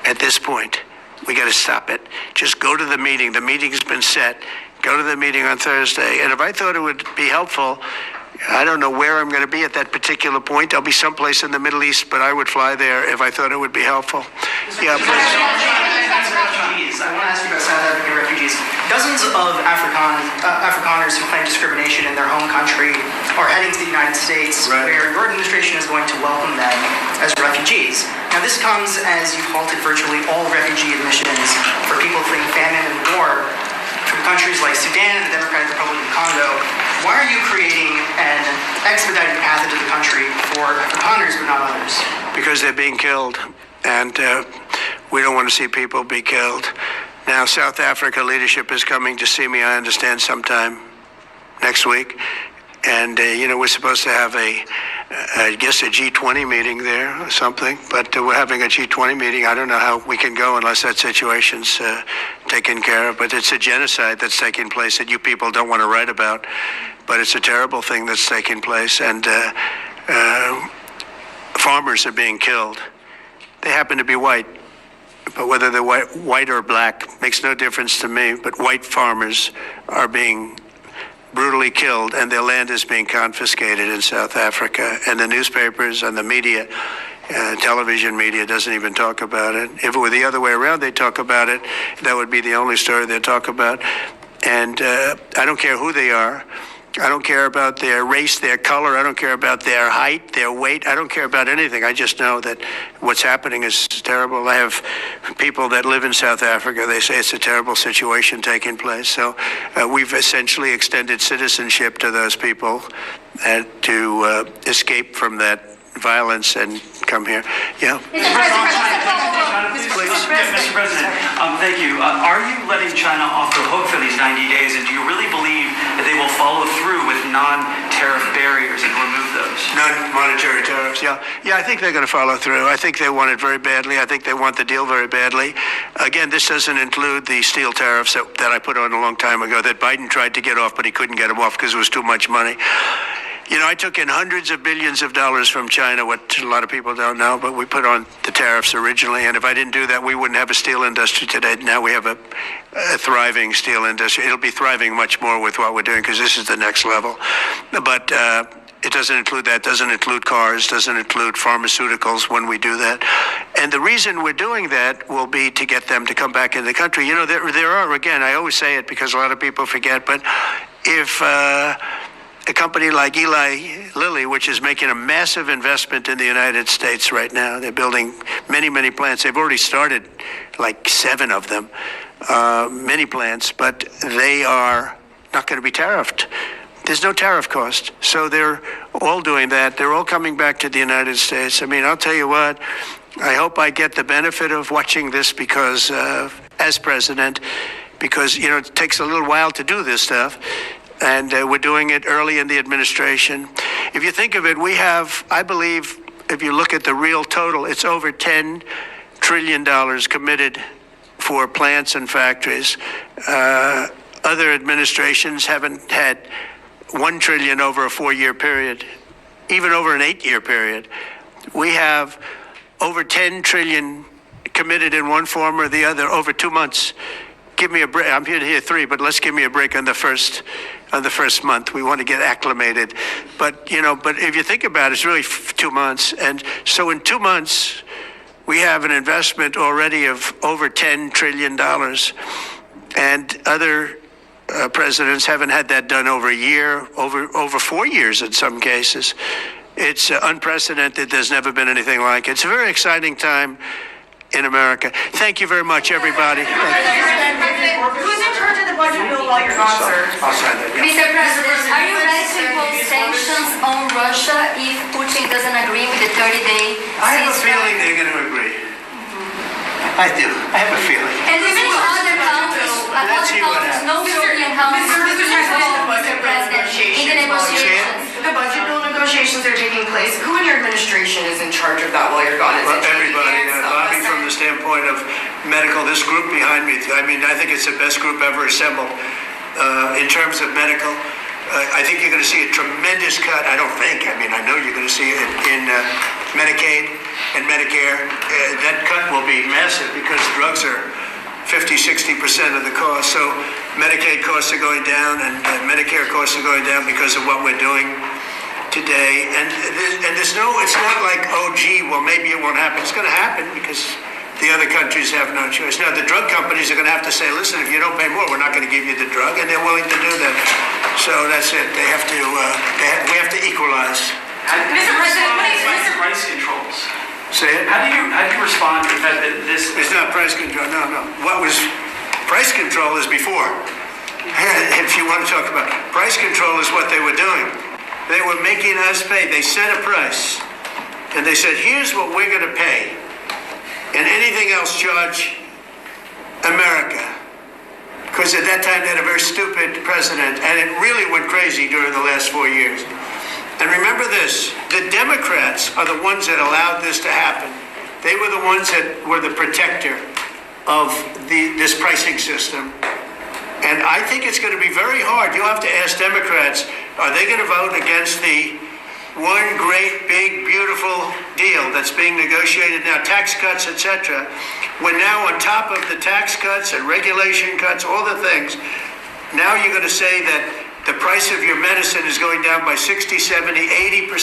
S1: at this point, we got to stop it. Just go to the meeting. The meeting's been set. Go to the meeting on Thursday. And if I thought it would be helpful, I don't know where I'm going to be at that particular point. I'll be someplace in the Middle East, but I would fly there if I thought it would be helpful. Yeah, please.
S9: I want to ask you about South African refugees. Dozens of Afrikaners who claim discrimination in their home country are heading to the United States,
S1: Right.
S9: where your administration is going to welcome them as refugees. Now, this comes as you've halted virtually all refugee admissions for people fleeing famine and war from countries like Sudan and the Democratic Republic of Congo. Why are you creating an expedited path into the country for Afrikaners but not others?
S1: Because they're being killed, and we don't want to see people be killed. Now, South Africa leadership is coming to see me, I understand, sometime next week. And, we're supposed to have I guess a G20 meeting there or something, but we're having a G20 meeting. I don't know how we can go unless that situation's taken care of, but it's a genocide that's taking place that you people don't want to write about, but it's a terrible thing that's taking place, and farmers are being killed. They happen to be white, but whether they're white or black makes no difference to me, but white farmers are being brutally killed, and their land is being confiscated in South Africa. And the newspapers and the media, television media, doesn't even talk about it. If it were the other way around, they'd talk about it. That would be the only story they'd talk about. And I don't care who they are. I don't care about their race, their color. I don't care about their height, their weight. I don't care about anything. I just know that what's happening is terrible. I have people that live in South Africa. They say it's a terrible situation taking place. So we've essentially extended citizenship to those people to escape from that violence and come here. Yeah.
S9: Mr. President, thank you. Are you letting China off the hook for these 90 days, and do you really believe that they will follow through with non-tariff barriers and remove those?
S1: Non-monetary tariffs, yeah. Yeah, I think they're going to follow through. I think they want it very badly. I think they want the deal very badly. Again, this doesn't include the steel tariffs that I put on a long time ago that Biden tried to get off, but he couldn't get them off because it was too much money. I took in hundreds of billions of dollars from China, what a lot of people don't know, but we put on the tariffs originally, and if I didn't do that, we wouldn't have a steel industry today. Now we have a thriving steel industry. It'll be thriving much more with what we're doing because this is the next level. But It doesn't include that, doesn't include cars, doesn't include pharmaceuticals when we do that. And the reason we're doing that will be to get them to come back in the country. You know, there are, again, I always say it because a lot of people forget, but if a company like Eli Lilly, which is making a massive investment in the United States right now, they're building many, many plants. They've already started like 7 of them, many plants, but they are not going to be tariffed. There's no tariff cost. So they're all doing that. They're all coming back to the United States. I mean, I'll tell you what, I hope I get the benefit of watching this because, as president, because, you know, it takes a little while to do this stuff. And we're doing it early in the administration. If you think of it, we have, I believe, if you look at the real total, it's over $10 trillion committed for plants and factories. Other administrations haven't had $1 trillion over a 4-year period, even over an 8-year period. We have over $10 trillion committed in one form or the other over 2 months. Give me a break. I'm here 3, but let's give me a break on the first month. We want to get acclimated. But, you know, but if you think about it, it's really 2 months. And so in 2 months, we have an investment already of over $10 trillion. And other presidents haven't had that done over a year, over 4 years in some cases. It's unprecedented. There's never been anything like it. It's a very exciting time in America. Thank you very much, everybody.
S6: Who's in charge of the budget bill while you're gone, sir?
S1: I'll sign that. Yeah.
S7: Mr. President, are you ready to impose sanctions on Russia if Putin doesn't agree with the 30-day ceasefire?
S1: I have a feeling they're going to agree. I do. I have a feeling.
S7: And there's no other countries, no European countries, Mr. President, in the negotiations.
S9: The budget bill negotiations are taking place. Who in your administration is in charge of that while you're gone?
S1: Well, everybody, lobbying from the standpoint of medical, this group behind me, I mean, I think it's the best group ever assembled in terms of medical. I think you're going to see a tremendous cut. I don't think. I mean, I know you're going to see it in Medicaid and Medicare. That cut will be massive because drugs are 50-60% of the cost. So Medicaid costs are going down and Medicare costs are going down because of what we're doing today. And there's no, it's not like, oh, gee, well, maybe it won't happen. It's going to happen because the other countries have no choice. Now, the drug companies are going to have to say, listen, if you don't pay more, we're not going to give you the drug, and they're willing to do that. So that's it. They have to, we have to equalize.
S6: Mr. President,
S9: price controls.
S1: Say it?
S9: How do you respond to the fact that this...
S1: It's not price control. No. What was price control is before. If you want to talk about price control is what they were doing. They were making us pay. They set a price, and they said, here's what we're going to pay. And anything else, charge America. Because at that time, they had a very stupid president, and it really went crazy during the last 4 years. And remember this, the Democrats are the ones that allowed this to happen. They were the ones that were the protector of this pricing system. And I think it's going to be very hard. You'll have to ask Democrats, are they going to vote against the one great, big, beautiful deal that's being negotiated now, tax cuts, etc. When now on top of the tax cuts and regulation cuts, all the things, now you're going to say that the price of your medicine is going down by 60, 70, 80%.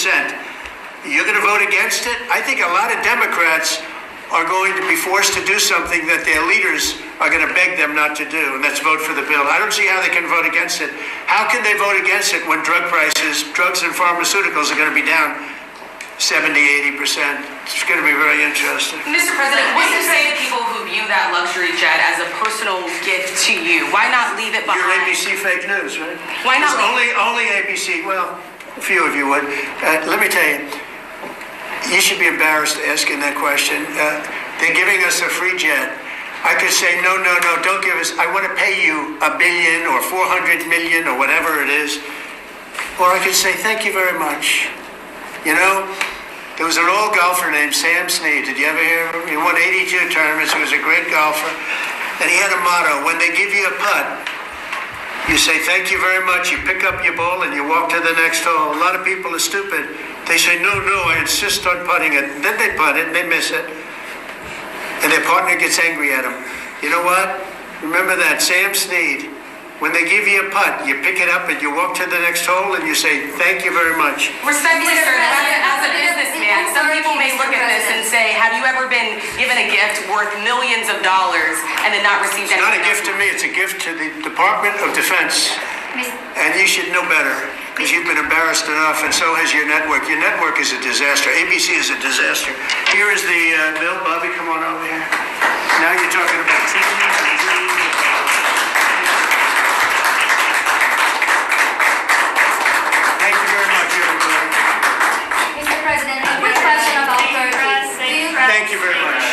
S1: You're going to vote against it? I think a lot of Democrats are going to be forced to do something that their leaders are going to beg them not to do, and that's vote for the bill. I don't see how they can vote against it. How can they vote against it when drug prices, drugs and pharmaceuticals are going to be down 70, 80%? It's going to be very interesting.
S6: Mr. President, what do you say to people who view that luxury jet as a personal gift to you? Why not leave it behind?
S1: Your ABC fake news, right?
S6: Why not?
S1: Only ABC. Well, a few of you would. Let me tell you, you should be embarrassed asking that question. They're giving us a free jet. I could say, no, don't give us, I want to pay you $1 billion or 400 million or whatever it is. Or I could say, thank you very much. You know, there was an old golfer named Sam Snead. Did you ever hear of him? He won 82 tournaments. He was a great golfer. And he had a motto, when they give you a putt, you say, thank you very much. You pick up your ball and you walk to the next hole. A lot of people are stupid. They say, no, I insist on putting it. And then they putt it and they miss it. And their partner gets angry at them. You know what? Remember that. Sam Snead When they give you a putt, you pick it up and you walk to the next hole and you say, thank you very much.
S6: Respectfully, sir, as a businessman, some people may look at this and say, have you ever been given a gift worth millions of dollars and then not received
S1: It's not a
S6: anything?
S1: gift to me, it's a gift to the Department of Defense. And you should know better, because you've been embarrassed enough, and so has your network. Your network is a disaster. ABC is a disaster. Here is the bill. Bobby, come on over here. Now you're talking about Thank you very much, everybody.
S7: Mr. President, a quick question about Turkey.
S1: Thank you very much.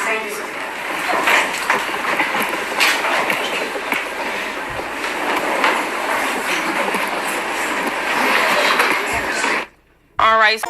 S7: Thank you, sir.
S6: All right.